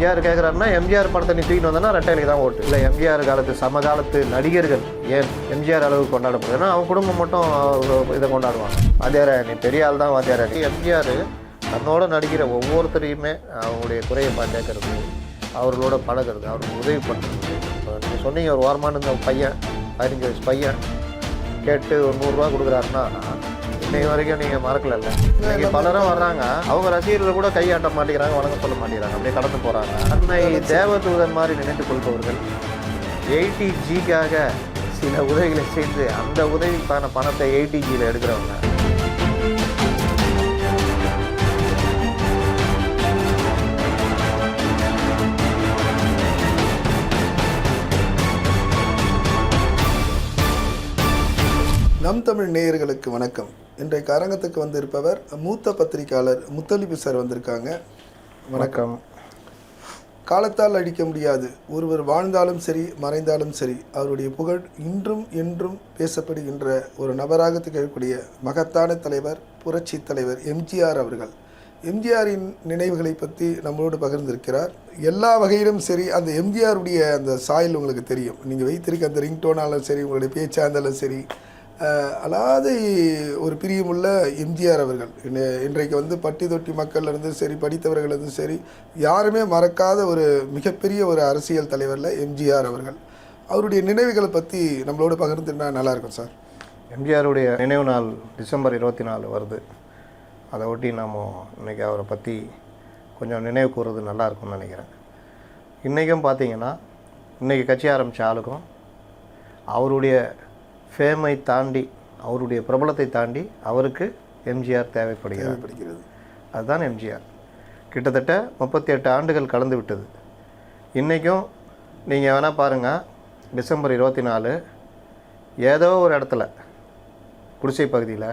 எம்ஜிஆர் கேட்குறாருன்னா எம்ஜிஆர் படத்தை நீ தூக்கிட்டு வந்தனா ரெட்டையிலுக்கு தான் ஓட்டு. இல்லை எம்ஜிஆர் காலத்து சமகாலத்து நடிகர்கள் ஏன் எம்ஜிஆர் அளவுக்கு கொண்டாடப்படுது? ஏன்னா அவன் குடும்பம் மட்டும் இதை கொண்டாடுவான். வாத்தியார நீ பெரிய ஆள் தான் வாத்தியார. எம்ஜிஆர் தன்னோட நடிக்கிற ஒவ்வொருத்தரையுமே அவங்களுடைய குறையை கேட்கறது, அவர்களோட பழகிறது, அவருக்கு உதவி பண்ணுறது. நீங்கள் சொன்னீங்க ஒரு வாரமான இந்த பையன் 15 வயசு பையன் கேட்டு ஒரு 100 ரூபா கொடுக்குறாருன்னா இன்னைக்கு வரைக்கும் நீங்கள் மறக்கல. இன்னைக்கு பலரும் வர்றாங்க, அவங்க ரசிகர்கள் கூட கையாட்ட மாட்டேங்கிறாங்க, வணக்கம் சொல்ல மாட்டேங்கிறாங்க, அப்படியே கடந்து போகிறாங்க. அன்னை தேவதூதன் மாதிரி நினைத்து கொள்பவர்கள் 80Gக்காக சில உதவிகளை செய்து அந்த உதவிக்கான பணத்தை 80Gயில் எடுக்கிறவங்க. நம் தமிழ் நேயர்களுக்கு வணக்கம். இன்றைக்கு அரங்கத்துக்கு வந்திருப்பவர் மூத்த பத்திரிகையாளர் முத்தலிபு சார் வந்திருக்காங்க. வணக்கம். காலத்தால் அழிக்க முடியாது, ஒருவர் வாழ்ந்தாலும் சரி மறைந்தாலும் சரி அவருடைய புகழ் இன்றும் என்றும் பேசப்படுகின்ற ஒரு நபராக திகழக்கூடிய மகத்தான தலைவர், புரட்சி தலைவர் எம்ஜிஆர் அவர்கள். எம்ஜிஆரின் நினைவுகளை பற்றி நம்மளோடு பகிர்ந்திருக்கிறார். எல்லா வகையிலும் சரி அந்த எம்ஜிஆருடைய அந்த சாயல் உங்களுக்கு தெரியும். நீங்கள் வைத்திருக்க அந்த ரிங்டோனாலும் சரி, உங்களுடைய பேச்சாக இருந்தாலும் சரி, அல்லாத ஒரு பிரியமுள்ள எம்ஜிஆர் அவர்கள். இன்றைக்கு வந்து பட்டி தொட்டி மக்கள்லேருந்து சரி, படித்தவர்கள்லேருந்து சரி, யாருமே மறக்காத ஒரு மிகப்பெரிய ஒரு அரசியல் தலைவரில் எம்ஜிஆர் அவர்கள். அவருடைய நினைவுகளை பற்றி நம்மளோட பகிர்ந்துனா நல்லாயிருக்கும் சார். எம்ஜிஆருடைய நினைவு நாள் டிசம்பர் 24 வருது. அதை ஒட்டி நாம் இன்றைக்கி அவரை பற்றி கொஞ்சம் நினைவு கூறுறது நல்லாயிருக்கும்னு நினைக்கிறேன். இன்றைக்கும் பார்த்தீங்கன்னா இன்றைக்கி கட்சி ஆரம்பித்த ஆளுக்கும் அவருடைய ஃபேமை தாண்டி, அவருடைய பிரபலத்தை தாண்டி அவருக்கு எம்ஜிஆர் தேவைப்படுகிறது. அதுதான் எம்ஜிஆர். கிட்டத்தட்ட 38 ஆண்டுகள் கலந்து விட்டது. இன்றைக்கும் நீங்கள் வேணால் பாருங்கள், டிசம்பர் 24 ஏதோ ஒரு இடத்துல குடிசை பகுதியில்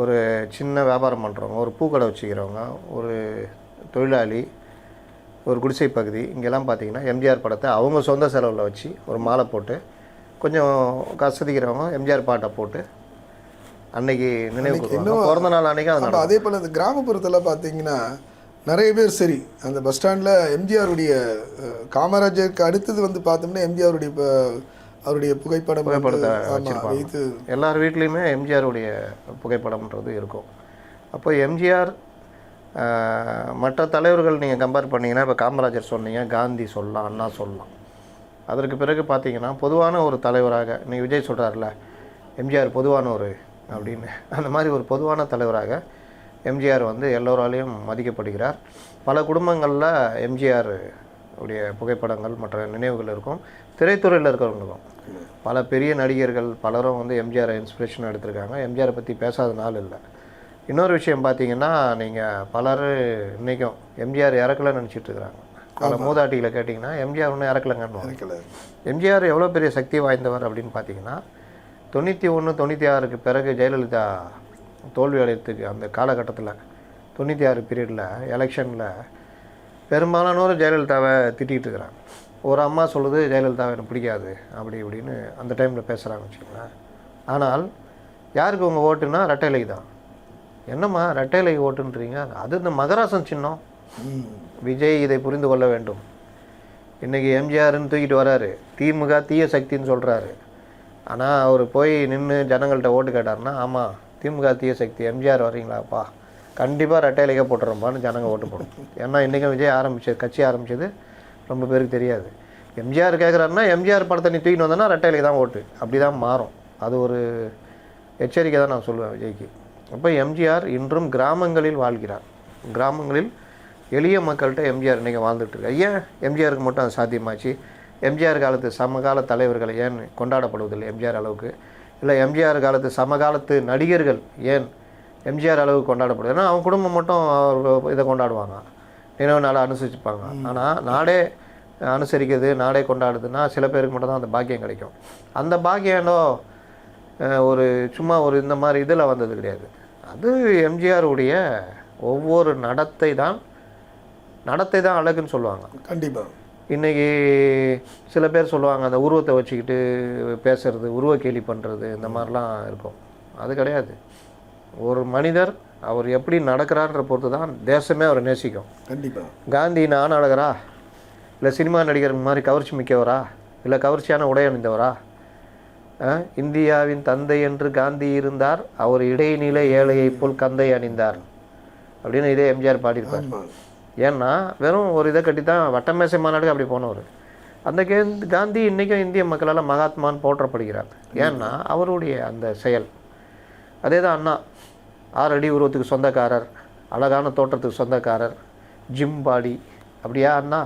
ஒரு சின்ன வியாபாரம் பண்ணுறவங்க, ஒரு பூக்கடை வச்சுக்கிறவங்க, ஒரு தொழிலாளி, ஒரு குடிசை பகுதி, இங்கெல்லாம் பார்த்தீங்கன்னா எம்ஜிஆர் படத்தை அவங்க சொந்த செலவில் வச்சு ஒரு மாலை போட்டு, கொஞ்சம் கசதிக்கிறவங்க எம்ஜிஆர் பாட்டை போட்டு அன்னைக்கு நினைவு பிறந்த நாள் அன்றைக்கி. அதே போல் இந்த கிராமப்புறத்தில் பார்த்தீங்கன்னா நிறைய பேர் சரி, அந்த பஸ் ஸ்டாண்டில் எம்ஜிஆருடைய காமராஜருக்கு அடுத்தது வந்து பார்த்தோம்னா எம்ஜிஆருடைய அவருடைய புகைப்படத்தை வைத்து எல்லார் வீட்லேயுமே எம்ஜிஆருடைய புகைப்படம்ன்றது இருக்கும். அப்போ எம்ஜிஆர் மற்ற தலைவர்கள் நீங்கள் கம்பேர் பண்ணிங்கன்னா, இப்போ காமராஜர் சொன்னீங்க, காந்தி சொல்லலாம், அண்ணா சொல்லலாம். அதற்கு பிறகு பார்த்தீங்கன்னா பொதுவான ஒரு தலைவராக, நீங்கள் விஜய் சொல்கிறார்ல எம்ஜிஆர் பொதுவானவர் அப்படின்னு, அந்த மாதிரி ஒரு பொதுவான தலைவராக எம்ஜிஆர் வந்து எல்லோராலையும் மதிக்கப்படுகிறார். பல குடும்பங்களில் எம்ஜிஆர் உடைய புகைப்படங்கள் மற்ற நினைவுகள் இருக்கும். திரைத்துறையில் இருக்கிறவங்களுக்கும் பல பெரிய நடிகர்கள் பலரும் வந்து எம்ஜிஆரை இன்ஸ்பிரேஷன் எடுத்திருக்காங்க. எம்ஜிஆரை பற்றி பேசாத நாள் இல்லை. இன்னொரு விஷயம் பார்த்தீங்கன்னா, நீங்கள் பலர் இன்றைக்கும் எம்ஜிஆர் இறக்கலைன்னு நினச்சிட்ருக்குறாங்க. பல மூதாட்டிகளை கேட்டிங்கன்னா எம்ஜிஆர் ஒன்றும் இறக்கலைங்கன்னு. எம்ஜிஆர் எவ்வளோ பெரிய சக்தி வாய்ந்தவர் அப்படின்னு பார்த்தீங்கன்னா, 91, 96க்கு பிறகு ஜெயலலிதா தோல்வி அடையறதுக்கு அந்த காலகட்டத்தில் 96 பீரியடில் எலெக்ஷனில் பெரும்பாலானோர் ஜெயலலிதாவை திட்டிகிட்டு இருக்கிறாங்க. ஒரு அம்மா சொல்லுது ஜெயலலிதாவை எனக்கு பிடிக்காது அப்படி இப்படின்னு அந்த டைமில் பேசுகிறாங்க வச்சுக்கோங்களேன். ஆனால் யாருக்கு உங்கள் ஓட்டுன்னா ரெட்டைலைக்கு தான். என்னம்மா ரெட்டைலைக்கு ஓட்டுன்றீங்க? அது இந்த மகராசன் சின்னம். விஜய் இதை புரிந்து கொள்ள வேண்டும். இன்றைக்கி எம்ஜிஆர்னு தூக்கிட்டு வராரு, திமுக தீய சக்தின்னு சொல்கிறாரு. ஆனால் அவர் போய் நின்று ஜனங்கள்கிட்ட ஓட்டு கேட்டார்னா, ஆமாம் திமுக தீய சக்தி, எம்ஜிஆர் வரீங்களாப்பா, கண்டிப்பாக ரெட்டையிலேயே போட்டுறோம்பான்னு ஜனங்க ஓட்டு போடும். ஏன்னா இன்றைக்கும் விஜய் கட்சி ஆரம்பித்தது ரொம்ப பேருக்கு தெரியாது. எம்ஜிஆர் கேட்குறாருன்னா எம்ஜிஆர் படத்தை நீ தூக்கிட்டு வந்தோன்னா ரெட்டையிலேயே தான் ஓட்டு, அப்படி தான் மாறும். அது ஒரு எச்சரிக்கை தான் நான் சொல்லுவேன் விஜய்க்கு. அப்போ எம்ஜிஆர் இன்றும் கிராமங்களில் வாழ்கிறார். கிராமங்களில் எளிய மக்கள்கிட்ட எம்ஜிஆர் இன்றைக்கி வாழ்ந்துட்டுருக்கு. ஏன் எம்ஜிஆருக்கு மட்டும் அது சாத்தியமாச்சு? எம்ஜிஆர் காலத்து சமகால தலைவர்களை ஏன் கொண்டாடப்படுவதில்லை எம்ஜிஆர் அளவுக்கு? இல்லை எம்ஜிஆர் காலத்து சமகாலத்து நடிகர்கள் ஏன் எம்ஜிஆர் அளவுக்கு கொண்டாடப்படுது? ஏன்னா அவங்க குடும்பம் மட்டும் இதை கொண்டாடுவாங்க, நினைவு நாளை அனுசரிச்சுப்பாங்க. ஆனால் நாடே அனுசரிக்கிறது, நாடே கொண்டாடுதுன்னா சில பேருக்கு மட்டும் தான் அந்த பாக்கியம் கிடைக்கும். அந்த பாக்கியம் ஏதோ ஒரு சும்மா ஒரு இந்த மாதிரி இதில் வந்தது கிடையாது. அது எம்ஜிஆருடைய ஒவ்வொரு நடத்தை தான் அழகுன்னு சொல்லுவாங்க. கண்டிப்பாக. இன்றைக்கி சில பேர் சொல்லுவாங்க அந்த உருவத்தை வச்சுக்கிட்டு பேசுகிறது, உருவ கேலி பண்ணுறது, இந்த மாதிரிலாம் இருக்கும். அது கிடையாது. ஒரு மனிதர் அவர் எப்படி நடக்கிறார்ன்ற பொறுத்து தான் தேசமே அவரை நேசிக்கும். கண்டிப்பாக. காந்தி நான் அழகரா, இல்லை சினிமா நடிகர் மாதிரி கவர்ச்சி மிக்கவரா, இல்லை கவர்ச்சியான உடை அணிந்தவரா? இந்தியாவின் தந்தை என்று காந்தி இருந்தார், அவர் இடைநில ஏழையை போல் கந்தை அணிந்தார் அப்படின்னு இதே எம்ஜிஆர் பாடியிருப்பார். ஏன்னா வெறும் ஒரு இதை கட்டி தான் வட்டமேசை மாநாடுக்கு அப்படி போனவர். அந்த காந்தி இன்றைக்கும் இந்திய மக்களால் மகாத்மான்னு போற்றப்படுகிறார். ஏன்னா அவருடைய அந்த செயல். அதே தான் அண்ணா, 6 அடி உருவத்துக்கு சொந்தக்காரர், அழகான தோற்றத்துக்கு சொந்தக்காரர், ஜிம் பாடி. அப்படியா அண்ணா?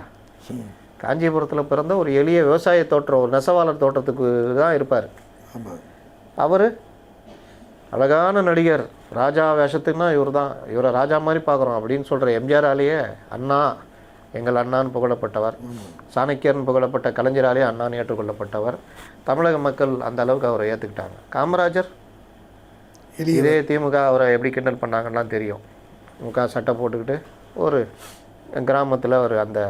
காஞ்சிபுரத்தில் பிறந்த ஒரு எளிய விவசாய தோற்றம், ஒரு நெசவாளர் தோற்றத்துக்கு தான் இருப்பார். அவர் அழகான நடிகர், ராஜா வேஷத்துக்குன்னா இவர் தான், இவரை ராஜா மாதிரி பார்க்குறோம் அப்படின்னு சொல்கிற எம்ஜிஆராலேயே அண்ணா, எங்கள் அண்ணான்னு புகழப்பட்டவர். சாணக்கியர்னு புகழப்பட்ட கலைஞராலேயே அண்ணான்னு ஏற்றுக்கொள்ளப்பட்டவர். தமிழக மக்கள் அந்த அளவுக்கு அவரை ஏற்றுக்கிட்டாங்க. காமராஜர் இதே திமுக அவரை எப்படி கிண்டல் பண்ணாங்கலாம் தெரியும். சட்டை போட்டுக்கிட்டு ஒரு கிராமத்தில் ஒரு அந்த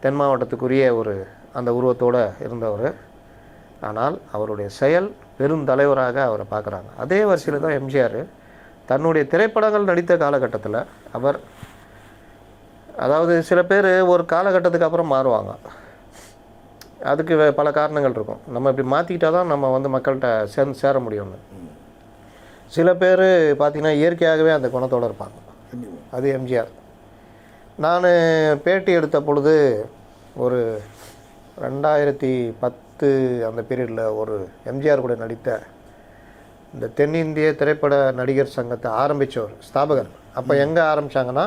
தென் மாவட்டத்துக்குரிய ஒரு அந்த உருவத்தோடு இருந்தவர். ஆனால் அவருடைய செயல் பெருந்தலைவராக அவரை பார்க்குறாங்க. அதே வரிசையில் தான் எம்ஜிஆர் தன்னுடைய திரைப்படங்கள் நடித்த காலகட்டத்தில் அவர், அதாவது சில பேர் ஒரு காலகட்டத்துக்கு அப்புறம் மாறுவாங்க. அதுக்கு பல காரணங்கள் இருக்கும். நம்ம இப்படி மாற்றிக்கிட்டால் தான் நம்ம வந்து மக்கள்கிட்ட சேர முடியும்னு. சில பேர் பார்த்திங்கன்னா இயற்கையாகவே அந்த குணத்தோடு இருப்பாங்க. அது எம்ஜிஆர். நான் பேட்டி எடுத்த பொழுது ஒரு 2010 அந்த பீரியடில் ஒரு எம்ஜிஆர் கூட நடித்த இந்த தென்னிந்திய திரைப்பட நடிகர் சங்கத்தை ஆரம்பித்தவர், ஸ்தாபகர். அப்போ எங்கே ஆரம்பித்தாங்கன்னா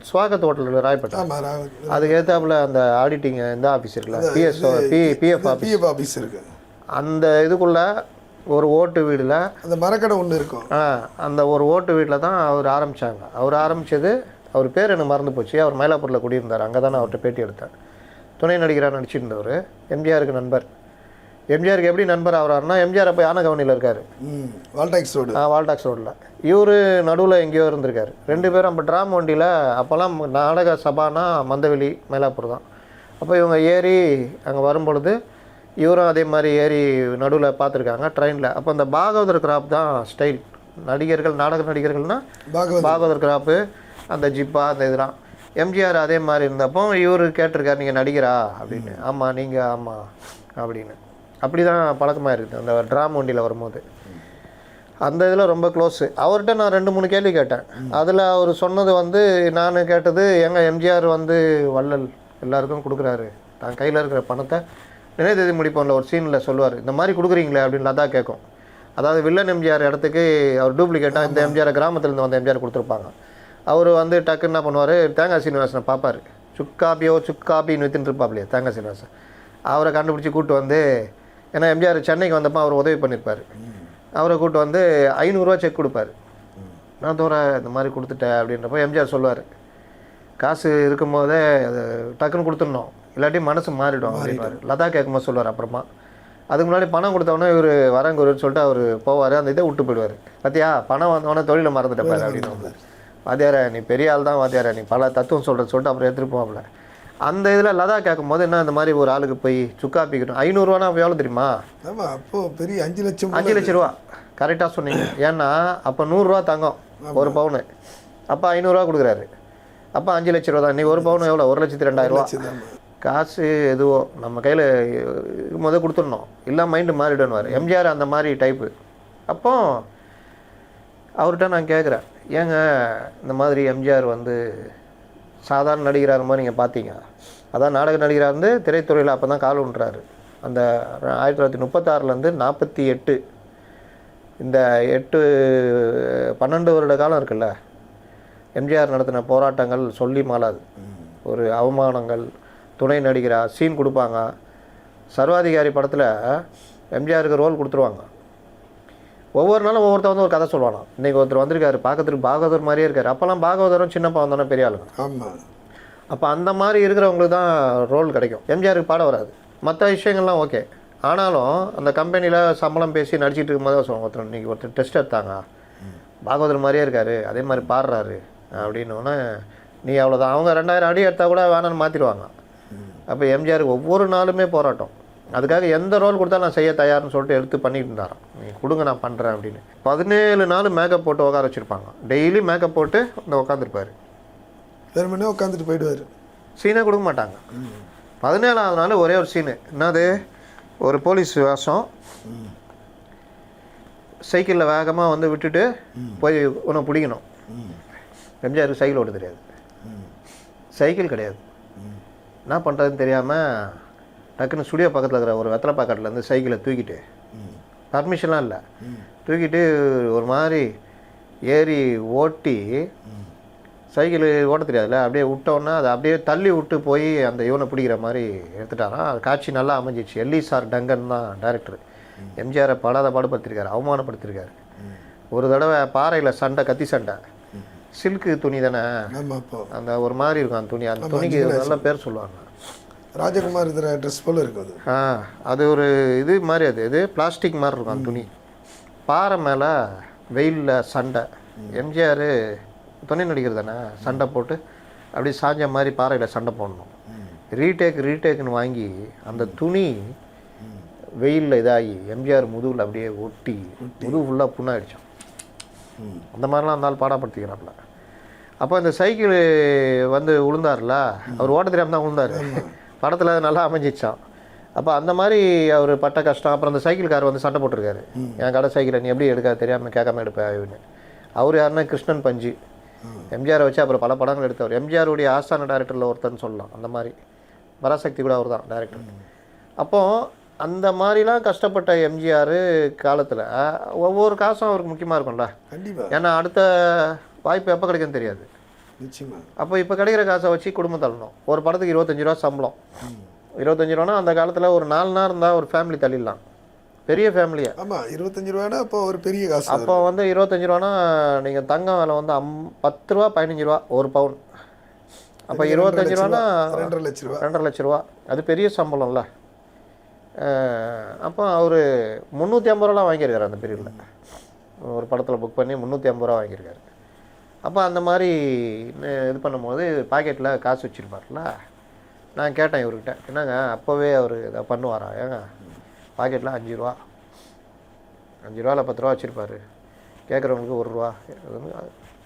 ஸ்வாகத் ஹோட்டலில் ராயப்பேட்டை. அதுக்கு ஏற்றாப்புல அந்த ஆடிட்டிங் இந்த ஆஃபீஸ் இருக்குல்ல, பிஎஃப் ஆஃபீஸ் இருக்குது. அந்த இதுக்குள்ளே ஒரு ஓட்டு வீடில் அந்த மரக்கடை ஒன்று இருக்கும். அந்த ஒரு ஓட்டு வீட்டில் தான் அவர் ஆரம்பித்தாங்க. அவர் ஆரம்பித்தது, அவர் பேர் எனக்கு மறந்து போச்சு. அவர் மயிலாப்பூரில் குடியிருந்தார். அங்கே தான் நான் அவர்கிட்ட பேட்டி எடுத்தேன். துணை நடிகராக நடிச்சிருந்தவர். எம்ஜிஆருக்கு நண்பர். எம்ஜிஆருக்கு எப்படி நண்பர் ஆகிறாருன்னா, எம்ஜிஆர் அப்போ யானகவனியில் இருக்கார், வால்டாக்ஸ் ரோடு. வால்டாக்ஸ் ரோடில் இவர் நடுவில் எங்கேயோ இருந்திருக்காரு. 2 பேரும் அப்போ ட்ராம் வண்டியில், அப்போல்லாம் நாடக சபானா மந்தவெளி மயிலாப்பூர் தான். அப்போ இவங்க ஏறி அங்கே வரும்பொழுது இவரும் அதே மாதிரி ஏறி நடுவில் பார்த்துருக்காங்க ட்ரெயினில். அப்போ அந்த பாகவதர் கிராப் தான் ஸ்டைல். நடிகர்கள், நாடக நடிகர்கள்னால் பாகவதர் கிராப்பு, அந்த ஜிப்பா, அந்த இதெல்லாம். எம்ஜிஆர் அதே மாதிரி இருந்தப்போ இவர் கேட்டிருக்காரு, நீங்கள் நடிகரா அப்படின்னு. ஆமாம், நீங்கள் ஆமாம் அப்படின்னு. அப்படி தான் பழக்கமாக இருக்குது அந்த ட்ராம் வண்டியில் வரும்போது. அந்த இதில் ரொம்ப க்ளோஸு. அவர்கிட்ட நான் 2-3 கேள்வி கேட்டேன். அதில் அவர் சொன்னது வந்து, நான் கேட்டது, எங்கள் எம்ஜிஆர் வந்து வள்ளல் எல்லாருக்கும் கொடுக்குறாரு, தான் கையில் இருக்கிற பணத்தை நினைத்ததி முடிப்போம்ல ஒரு சீனில் சொல்லுவார், இந்த மாதிரி கொடுக்குறீங்களே அப்படின்னு லதா கேட்கும். அதாவது வில்லன் எம்ஜிஆர் இடத்துக்கு அவர் டூப்ளிகேட்டாக இந்த எம்ஜிஆர் கிராமத்துலேருந்து வந்த எம்ஜிஆர் கொடுத்துருப்பாங்க. அவர் வந்து டக்குன்னு என்ன பண்ணுவார், தேங்காய் சீனிவாசனை பார்ப்பார். சுக்காப்பின்னு வித்துட்டு இருப்பாப்லையே தேங்காய் சீனிவாசன். அவரை கண்டுபிடிச்சி கூப்பிட்டு வந்து, ஏன்னா எம்ஜிஆர் சென்னைக்கு வந்தப்போ அவர் உதவி பண்ணியிருப்பார். அவரை கூப்பிட்டு வந்து 500 ரூபா செக் கொடுப்பார். நான் இந்த மாதிரி கொடுத்துட்டேன் அப்படின்றப்போ எம்ஜிஆர் சொல்லுவார், காசு இருக்கும்போதே அது டக்குன்னு கொடுத்துடணும், இல்லாட்டி மனசு மாறிடும் அப்படின்வார். லதா கேட்கும்போது சொல்லுவார். அப்புறமா அதுக்கு முன்னாடி பணம் கொடுத்தவொடனே இவர் வரங்குருன்னு சொல்லிட்டு அவர் போவார். அந்த இதை விட்டு போயிடுவார். பார்த்தியா, பணம் வந்தவொடனே தொழிலை மறந்துட்டப்பாரு அப்படின்னு வந்தார். வாத்தியார நீ பெரிய ஆள் தான் வாத்தியார, நீ பல தத்துவம் சொல்கிறேன்னு சொல்லிட்டு அப்புறம் எடுத்துகிட்டு போவாப்ல. அந்த இதில் லதா கேட்கும்போது என்ன, இந்த மாதிரி ஒரு ஆளுக்கு போய் சுக்காப்பிக்கணும் 500 ரூபானா அப்போ எவ்வளோ தெரியுமா? ஆமாம், அப்போது பெரிய 5 லட்சம் ரூபா. கரெக்டாக சொன்னீங்க. ஏன்னா அப்போ 100 ரூபா தங்கம் ஒரு பவுனு, அப்போ 500 ரூபா கொடுக்குறாரு. அப்போ 5 லட்ச ரூபா தான். இன்றைக்கி ஒரு பவுன் எவ்வளோ? 1,02,000 ரூபா. காசு எதுவோ நம்ம கையில் முதல் கொடுத்துடணும், இல்லை மைண்டு மாறிடுவார். எம்ஜிஆர் அந்த மாதிரி டைப்பு. அப்போ அவர்கிட்ட நான் கேட்குறேன், ஏங்க இந்த மாதிரி எம்ஜிஆர் வந்து சாதாரண நடிகராக மாதிரி நீங்கள் பார்த்தீங்க, அதான் நாடக நடிகராக இருந்து திரைத்துறையில் அப்போ தான் கால் ஊன்றாரு. அந்த 1936லேருந்து 48 இந்த 12 வருட காலம் இருக்குல்ல, எம்ஜிஆர் நடத்தின போராட்டங்கள் சொல்லி மாளாது. ஒரு அவமானங்கள், துணை நடிகராக சீன் கொடுப்பாங்க. சர்வாதிகாரி படத்தில் எம்ஜிஆருக்கு ரோல் கொடுத்துருவாங்க. ஒவ்வொரு நாளும் ஒவ்வொருத்தர் வந்து ஒரு கதை சொல்லுவானா. இன்றைக்கி ஒருத்தர் வந்திருக்காரு, பார்க்கறதுக்கு பாகவதர் மாதிரியே இருக்கார். அப்போல்லாம் பாகவதரும் சின்னப்பா வந்தோன்னா பெரிய ஆளுங்க. ஆமாம். அப்போ அந்த மாதிரி இருக்கிறவங்களுக்கு தான் ரோல் கிடைக்கும். எம்ஜிஆருக்கு பாட வராது. மற்ற விஷயங்கள்லாம் ஓகே. ஆனாலும் அந்த கம்பெனியில் சம்பளம் பேசி நடிச்சிட்டு இருக்கும்போது சொல்லுவாங்க, ஒருத்தர் இன்றைக்கி ஒருத்தர் டெஸ்ட் எடுத்தாங்க, பாகவதர் மாதிரியே இருக்கார், அதே மாதிரி பாடுறாரு அப்படின்னோடனே நீ அவ்வளோதான். அவங்க 2000 அடி எடுத்தால் கூட வேணான்னு மாற்றிடுவாங்க. அப்போ எம்ஜிஆருக்கு ஒவ்வொரு நாளுமே போராட்டம். அதுக்காக எந்த ரோல் கொடுத்தாலும் நான் செய்ய தயார்னு சொல்லிட்டு எடுத்து பண்ணிட்டு இருந்தாராம். நீ கொடுங்க நான் பண்ணுறேன் அப்படின்னு. 17 நாள் மேக்கப் போட்டு உட்கார வச்சுருப்பாங்க. டெய்லி மேக்கப் போட்டு இந்த உட்காந்துருப்பார். வெறுமனே உட்காந்துட்டு போயிடுவார். சீனே கொடுக்க மாட்டாங்க. 17ஆவது நாள் ஒரே ஒரு சீனு. என்னது, ஒரு போலீஸ் வேஷம், சைக்கிளில் வேகமாக வந்து விட்டுட்டு போய் உன்னை பிடிக்கணும். எம்ஜிஆருக்கு சைக்கிள் ஓட்ட தெரியாது, சைக்கிள் கிடையாது. என்ன பண்ணுறதுன்னு தெரியாமல் டக்குன்னு ஸ்டுடியோ பக்கத்தில் இருக்கிற ஒரு வெத்தலை பாக்கெட்லேருந்து சைக்கிளை தூக்கிட்டு, பர்மிஷன்லாம் இல்லை, தூக்கிட்டு ஒரு மாதிரி ஏறி ஓட்டி, சைக்கிள் ஓட்ட தெரியாதுல்ல, அப்படியே விட்டோன்னா அதை அப்படியே தள்ளி விட்டு போய் அந்த இவனை பிடிக்கிற மாதிரி எடுத்துட்டாராம். அது காட்சி நல்லா அமைஞ்சிச்சு. எல்லிசார் டங்கன் தான் டைரக்டர். எம்ஜிஆரை பாடுபடுத்திருக்காரு, அவமானப்படுத்திருக்காரு. ஒரு தடவை பாறையில் சண்டை, கத்தி சண்டை, சில்க்கு துணி தானே, அந்த ஒரு மாதிரி இருக்கும் அந்த துணி. அந்த துணிக்கு நல்ல பேர் சொல்லுவாங்க, ராஜகுமார் இதில் ட்ரெஸ் போல் இருக்குது. அது ஒரு இது மாதிரி, அது இது பிளாஸ்டிக் மாதிரி இருக்கும் அந்த துணி. பாறை மேலே வெயிலில் சண்டை. எம்ஜிஆர் துணை நடிகர் தானே, சண்டை போட்டு அப்படி சாஞ்ச மாதிரி பாறையில் சண்டை போடணும். ரீடேக்குன்னு வாங்கி அந்த துணி வெயிலில் இதாகி எம்ஜிஆர் முதுகில் அப்படியே ஒட்டி முதுகு ஃபுல்லாக புண்ணாயிடுச்சோம். அந்த மாதிரிலாம் அந்த ஆள் பாடப்படுத்திக்கிறாப்புல. அப்போ இந்த சைக்கிள் வந்து விழுந்தார்ல, அவர் ஓட்ட தெரியாமல் தான் விழுந்தார். படத்தில் நல்லா அமைஞ்சிச்சான். அப்போ அந்த மாதிரி அவர் பட்ட கஷ்டம். அப்புறம் அந்த சைக்கிள்கார் வந்து சண்டை போட்டிருக்காரு, என் கடை சைக்கிளை நீ எப்படி எடுக்க தெரியாமல் கேட்காம எடுப்பேன் அப்படின்னு. அவர் யாருன்னா கிருஷ்ணன் பஞ்சு. எம்ஜிஆரை வச்சு அப்புறம் பல படங்கள் எடுத்தவர். எம்ஜிஆருடைய ஆஸ்தான டைரக்டரில் ஒருத்தர்னு சொல்லலாம். அந்த மாதிரி பராசக்தி கூட அவர் தான் டைரக்டர். அப்போது அந்த மாதிரிலாம் கஷ்டப்பட்ட எம்ஜிஆர் காலத்தில் ஒவ்வொரு காசும் அவருக்கு முக்கியமாக இருக்கும்ல. கண்டிப்பாக. ஏன்னா அடுத்த வாய்ப்பு எப்போ கிடைக்குன்னு தெரியாது. நிச்சயமாக. அப்போ இப்போ கிடைக்கிற காசை வச்சு குடும்பம் தள்ளணும். ஒரு படத்துக்கு 25 ரூபா சம்பளம். 25 ரூபானா அந்த காலத்தில் ஒரு 4 நாள் இருந்தால் ஒரு ஃபேமிலி தள்ளிடலாம், பெரிய ஃபேமிலியை. ஆமாம், 25 ரூபானா அப்போ ஒரு பெரிய காசு. அப்போ வந்து 25 ரூபானா நீங்கள் தங்கம் விலை வந்து 10 ரூபா 15 ரூபா ஒரு பவுன். அப்போ 25 ரூபானா 2.5 லட்ச ரூபா. 2.5 லட்ச ரூபா, அது பெரிய சம்பளம்ல. அப்போ அவர் 350 ரூபாலாம் வாங்கியிருக்காரு அந்த பீரியடில். ஒரு படத்தில் புக் பண்ணி 350 ரூபா வாங்கியிருக்காரு. அப்போ அந்த மாதிரி இது பண்ணும்போது பாக்கெட்டில் காசு வச்சுருப்பார்ல. நான் கேட்டேன் இவர்கிட்ட, என்னங்க அப்போவே அவர் இதை பண்ணுவாரா? ஏங்க பாக்கெட்டில் 5 ரூபா, 5 ரூபாவில் 10 ரூபா வச்சுருப்பார். கேட்குறவங்களுக்கு 1 ரூபா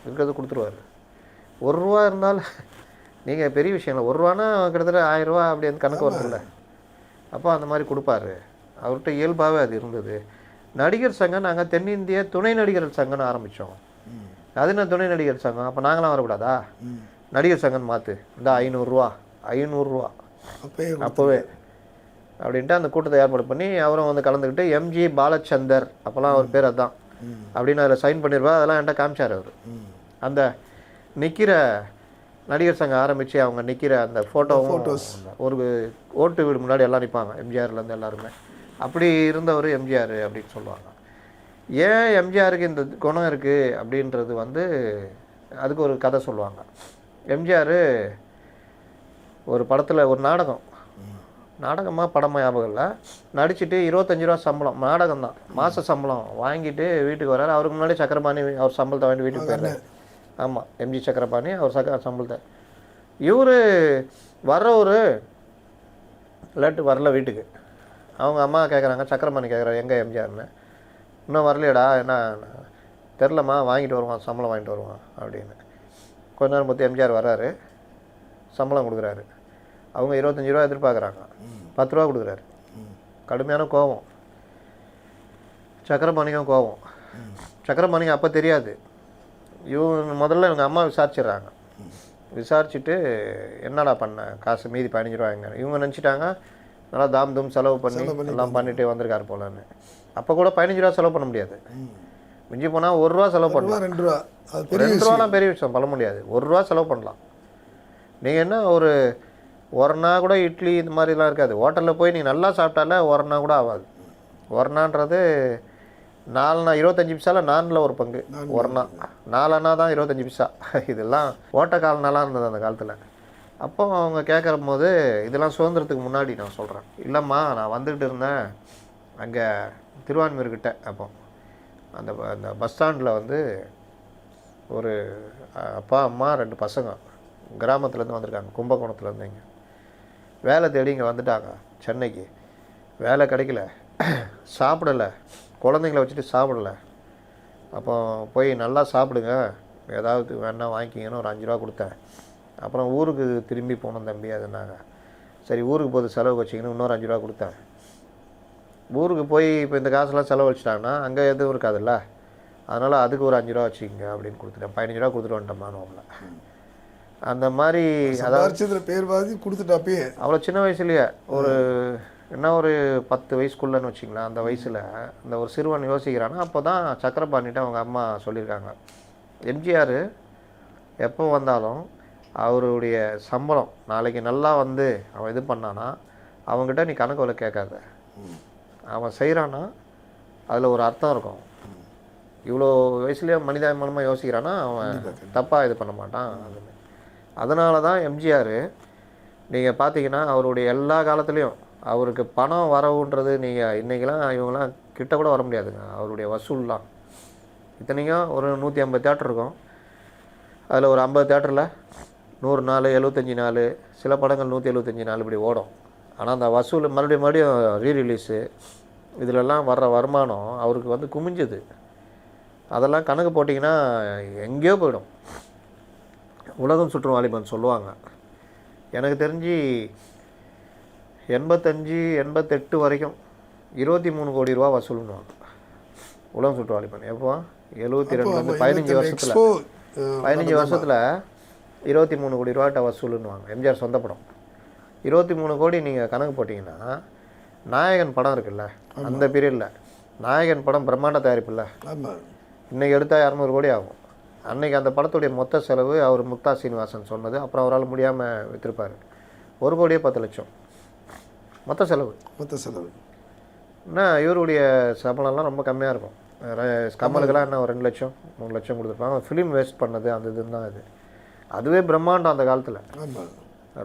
இருக்கிறது கொடுத்துருவார். 1 ரூபா இருந்தாலும் நீங்கள் பெரிய விஷயம் இல்லை. 1 ரூபானா கிட்டத்தட்ட 1000 ரூபா அப்படி அந்த கணக்கு வருதுல்ல. அப்போ அந்த மாதிரி கொடுப்பாரு. அவர்கிட்ட இயல்பாகவே அது இருந்தது. நடிகர் சங்கம் நாங்கள் தென்னிந்திய துணை நடிகர் சங்கம்னு ஆரம்பித்தோம். அது என்ன துணை நடிகர் சங்கம்? அப்போ நாங்களாம் வரக்கூடாதா? நடிகர் சங்கம்னு மாற்று, இந்த 500 ரூபா அப்போவே அப்படின்ட்டு அந்த கூட்டத்தை ஏற்பாடு பண்ணி அவரும் வந்து கலந்துக்கிட்டு, எம்ஜி பாலச்சந்தர் அப்போல்லாம் அவர் பேர் அதுதான் அப்படின்னு அதில் சைன் பண்ணிடுவா. அதெல்லாம் என்கிட்ட காமிச்சார் அவர். அந்த நிற்கிற நடிகர் சங்கம் ஆரம்பித்து அவங்க நிற்கிற அந்த ஃபோட்டோஸ், ஒரு ஓட்டு வீடு முன்னாடி எல்லாம் நிற்பாங்க எம்ஜிஆர்லேருந்து எல்லாருமே. அப்படி இருந்தவர் எம்ஜிஆர் அப்படின்னு சொல்லுவாங்க. ஏன் எம்ஜிஆருக்கு இந்த குணம் இருக்குது அப்படின்றது வந்து அதுக்கு ஒரு கதை சொல்லுவாங்க. எம்ஜிஆர் ஒரு படத்தில் ஒரு நாடகமாக படமாக ஞாபகம் இல்லை, நடிச்சுட்டு 25 ரூபா சம்பளம், நாடகம் தான், மாத சம்பளம் வாங்கிட்டு வீட்டுக்கு வர்றாரு. அவருக்கு முன்னாடி சக்கரபாணி அவர் சம்பளத்தை வாங்கிட்டு வீட்டுக்கு போயிடுறாரு. ஆமாம், எம்ஜி சக்கரபாணி அவர் சம்பளத்தை. இவர் வர்றவர் லேட்டு வரல வீட்டுக்கு. அவங்க அம்மா கேட்குறாங்க, சக்கரபாணி கேட்குறாரு எங்கே எம்ஜிஆர்னு. இன்னும் வரலையடா, என்ன தெரிலம்மா, வாங்கிட்டு வருவான், சம்பளம் வாங்கிட்டு வருவான் அப்படின்னு. கொஞ்ச நேரம் பார்த்து எம்ஜிஆர் வர்றாரு, சம்பளம் கொடுக்குறாரு. அவங்க 25 ரூபா எதிர்பார்க்குறாங்க, 10 ரூபா கொடுக்குறாரு. கடுமையான கோபம், சக்கரபாணிக்கும் கோபம். சக்கரபாணிக்கு அப்போ தெரியாது. முதல்ல இவங்க அம்மா விசாரிச்சிடுறாங்க. விசாரிச்சுட்டு என்னடா பண்ண, காசு மீதி 15 ரூபா எங்க? இவங்க நினச்சிட்டாங்க நல்லா தாம் செலவு பண்ணி எல்லாம் பண்ணிட்டு வந்திருக்காரு போலன்னு. அப்போ கூட 15 ரூபா செலவு பண்ண முடியாது. மிஞ்சி போனால் 1 ரூபா செலவு பண்ணலாம். 2 ரூபாலாம் பெரிய விஷயம் பண்ண முடியாது. 1 ரூபா செலவு பண்ணலாம். நீங்கள் என்ன ஒரு நாள் கூட இட்லி இந்த மாதிரிலாம் இருக்காது. ஹோட்டலில் போய் நீங்கள் நல்லா சாப்பிட்டாலே 1 நாள் கூட ஆகாது. 1 நாள்ன்றது 4 நாள் 25 பைசாவில் 4ல் ஒரு பங்கு. 1 நாள் 4 அண்ணா தான் 25 பைசா. இதெல்லாம் ஓட்டக்கால நாளாக இருந்தது அந்த காலத்தில். அப்போ அவங்க கேட்குற போது, இதெல்லாம் சுதந்திரத்துக்கு முன்னாடி நான் சொல்கிறேன். இல்லைம்மா, நான் வந்துக்கிட்டு இருந்தேன் அங்கே திருவான்மியூர்கிட்ட. அப்போ அந்த பஸ் ஸ்டாண்டில் வந்து ஒரு அப்பா அம்மா 2 பசங்க கிராமத்துலேருந்து வந்திருக்காங்க, கும்பகோணத்துலேருந்து. இங்கே வேலை தேடி இங்கே வந்துட்டாங்க சென்னைக்கு. வேலை கிடைக்கல, சாப்பிடலை, குழந்தைங்கள வச்சுட்டு சாப்பிடலை. அப்போ போய் நல்லா சாப்பிடுங்க, ஏதாவது வேணா வாங்கிக்கிங்கன்னு ஒரு 5 ரூபா கொடுத்தேன். அப்புறம் ஊருக்கு திரும்பி போனோம் தம்பி அதுனாங்க. சரி ஊருக்கு போது செலவு வச்சிங்கன்னு இன்னொரு 5 ரூபா கொடுத்தேன். ஊருக்கு போய் இப்போ இந்த காசெல்லாம் செலவழிச்சிட்டாங்கன்னா அங்கே எதுவும் இருக்காதுல்ல, அதனால் அதுக்கு ஒரு 5 ரூபா வச்சுக்கிங்க அப்படின்னு கொடுத்துட்டேன். 15 ரூபா கொடுத்துட்டு வந்துட்டேன் மாணவங்கள. அந்த மாதிரி அதாவது பேர் வாதி கொடுத்துட்டாப்பே. அவ்வளோ சின்ன வயசுலேயே ஒரு என்ன ஒரு 10 வயசுக்குள்ளேன்னு வச்சிங்களேன். அந்த வயசில் அந்த ஒரு சிறுவன் யோசிக்கிறான்னா அப்போ தான் சக்கரபாணிட்டு அவங்க அம்மா சொல்லியிருக்காங்க, எம்ஜிஆர் எப்போ வந்தாலும் அவருடைய சம்பளம் நாளைக்கு நல்லா வந்து அவன் இது பண்ணானா அவங்ககிட்ட நீ கணக்கு வழக்கு கேட்காத, அவன் செய்கிறான்னா அதில் ஒரு அர்த்தம் இருக்கும். இவ்வளோ வயசுலேயே மனிதாபிமானமாக யோசிக்கிறான்னா அவன் தப்பாக இது பண்ண மாட்டான். அதனால தான் எம்ஜிஆர் நீங்கள் பார்த்தீங்கன்னா அவருடைய எல்லா காலத்துலேயும் அவருக்கு பணம் வரவுன்றது நீங்கள் இன்றைக்கெலாம் இவங்கெல்லாம் கிட்ட கூட வர முடியாதுங்க. அவருடைய வசூல்லாம் இத்தனைக்கும் ஒரு 150 தேட்டர் இருக்கும். அதில் ஒரு 50 தேட்டரில் 100 நாள் 75 நாள், சில படங்கள் 175 நாள் இப்படி ஓடும். ஆனால் அந்த வசூல் மறுபடியும் ரீரிலீஸு இதிலெல்லாம் வர்ற வருமானம் அவருக்கு வந்து குமிஞ்சுது. அதெல்லாம் கணக்கு போட்டிங்கன்னா எங்கேயோ போயிடும். உலகம் சுற்றும் வாலிபன் சொல்லுவாங்க, எனக்கு தெரிஞ்சு 85 88 வரைக்கும் 23 கோடி ரூபா வசூலுன்னுவாங்க உலகம் சுற்றும் வாலிபன். எப்போ 72 15 வருஷத்தில் 15 வருஷத்தில் 23 கோடி ரூபாட்ட வசூலுன்னுவாங்க. எம்ஜிஆர் சொந்த படம் 23 கோடி. நீங்கள் கணக்கு போட்டிங்கன்னா நாயகன் படம் இருக்குல்ல, அந்த பீரியடில் நாயகன் படம் பிரம்மாண்ட தயாரிப்பு இல்லை, இன்றைக்கி எடுத்தால் 200 கோடி ஆகும். அன்றைக்கி அந்த படத்துடைய மொத்த செலவு அவர் முக்தா சீனிவாசன் சொன்னது, அப்புறம் அவரால் முடியாமல் விற்றுருப்பார், 1 கோடியே 10 லட்சம் மொத்த செலவு. என்ன இவருடைய சம்பளம்லாம் ரொம்ப கம்மியாக இருக்கும். கமலுக்கெல்லாம் என்ன ஒரு 2 லட்சம் 3 லட்சம் கொடுத்துருப்பாங்க. ஃபிலிம் வேஸ்ட் பண்ணது அந்த இதுன்னு தான் இது. அதுவே பிரம்மாண்டம் அந்த காலத்தில்.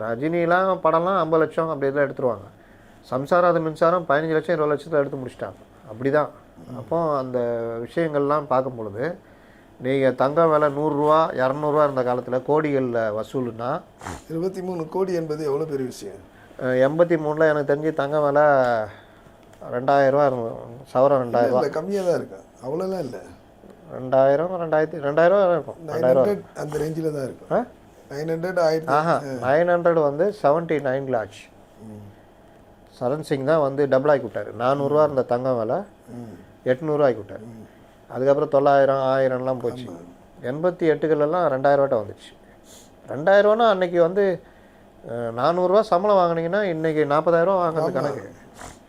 ரஜினிலாம் படம்லாம் 50 லட்சம் அப்படி இதெல்லாம் எடுத்துருவாங்க. சம்சாராத மின்சாரம் 15 லட்சம் 20 லட்சத்தில் எடுத்து முடிச்சிட்டாங்க. அப்படி தான். அப்போ அந்த விஷயங்கள்லாம் பார்க்கும் பொழுது நீங்கள் தங்கம் விலை 100 ரூபா 200 ரூபா இருந்த காலத்தில் கோடிகளில் வசூலுன்னா 23 கோடி என்பது எவ்வளோ பெரிய விஷயம். 83 எனக்கு தெரிஞ்சு தங்கம் விலை 2000 ரூபா இருக்கும். சவரம் 2000 ரூபா கம்மியாக தான் இருக்கும், அவ்வளோலாம் இல்லை. 2000 2000 ரூபா இருக்கும். 2000 அந்த ரேஞ்சில் தான் இருக்கும். 900 வந்து 79 லாட்ச். சரண் சிங் தான் வந்து டபுள் ஆக்கி விட்டார். 400 ரூபா இருந்த தங்கம் விலை 800 ஆக்கி விட்டார். அதுக்கப்புறம் 900 1000லாம் போச்சு. 88களெல்லாம் 2000 ரூபாட்ட வந்துச்சு. 2000 ரூபானா அன்றைக்கி வந்து 400 ரூபா சம்பளம் வாங்கினீங்கன்னா இன்றைக்கி 40,000 ரூபா வாங்குறது கணக்கு.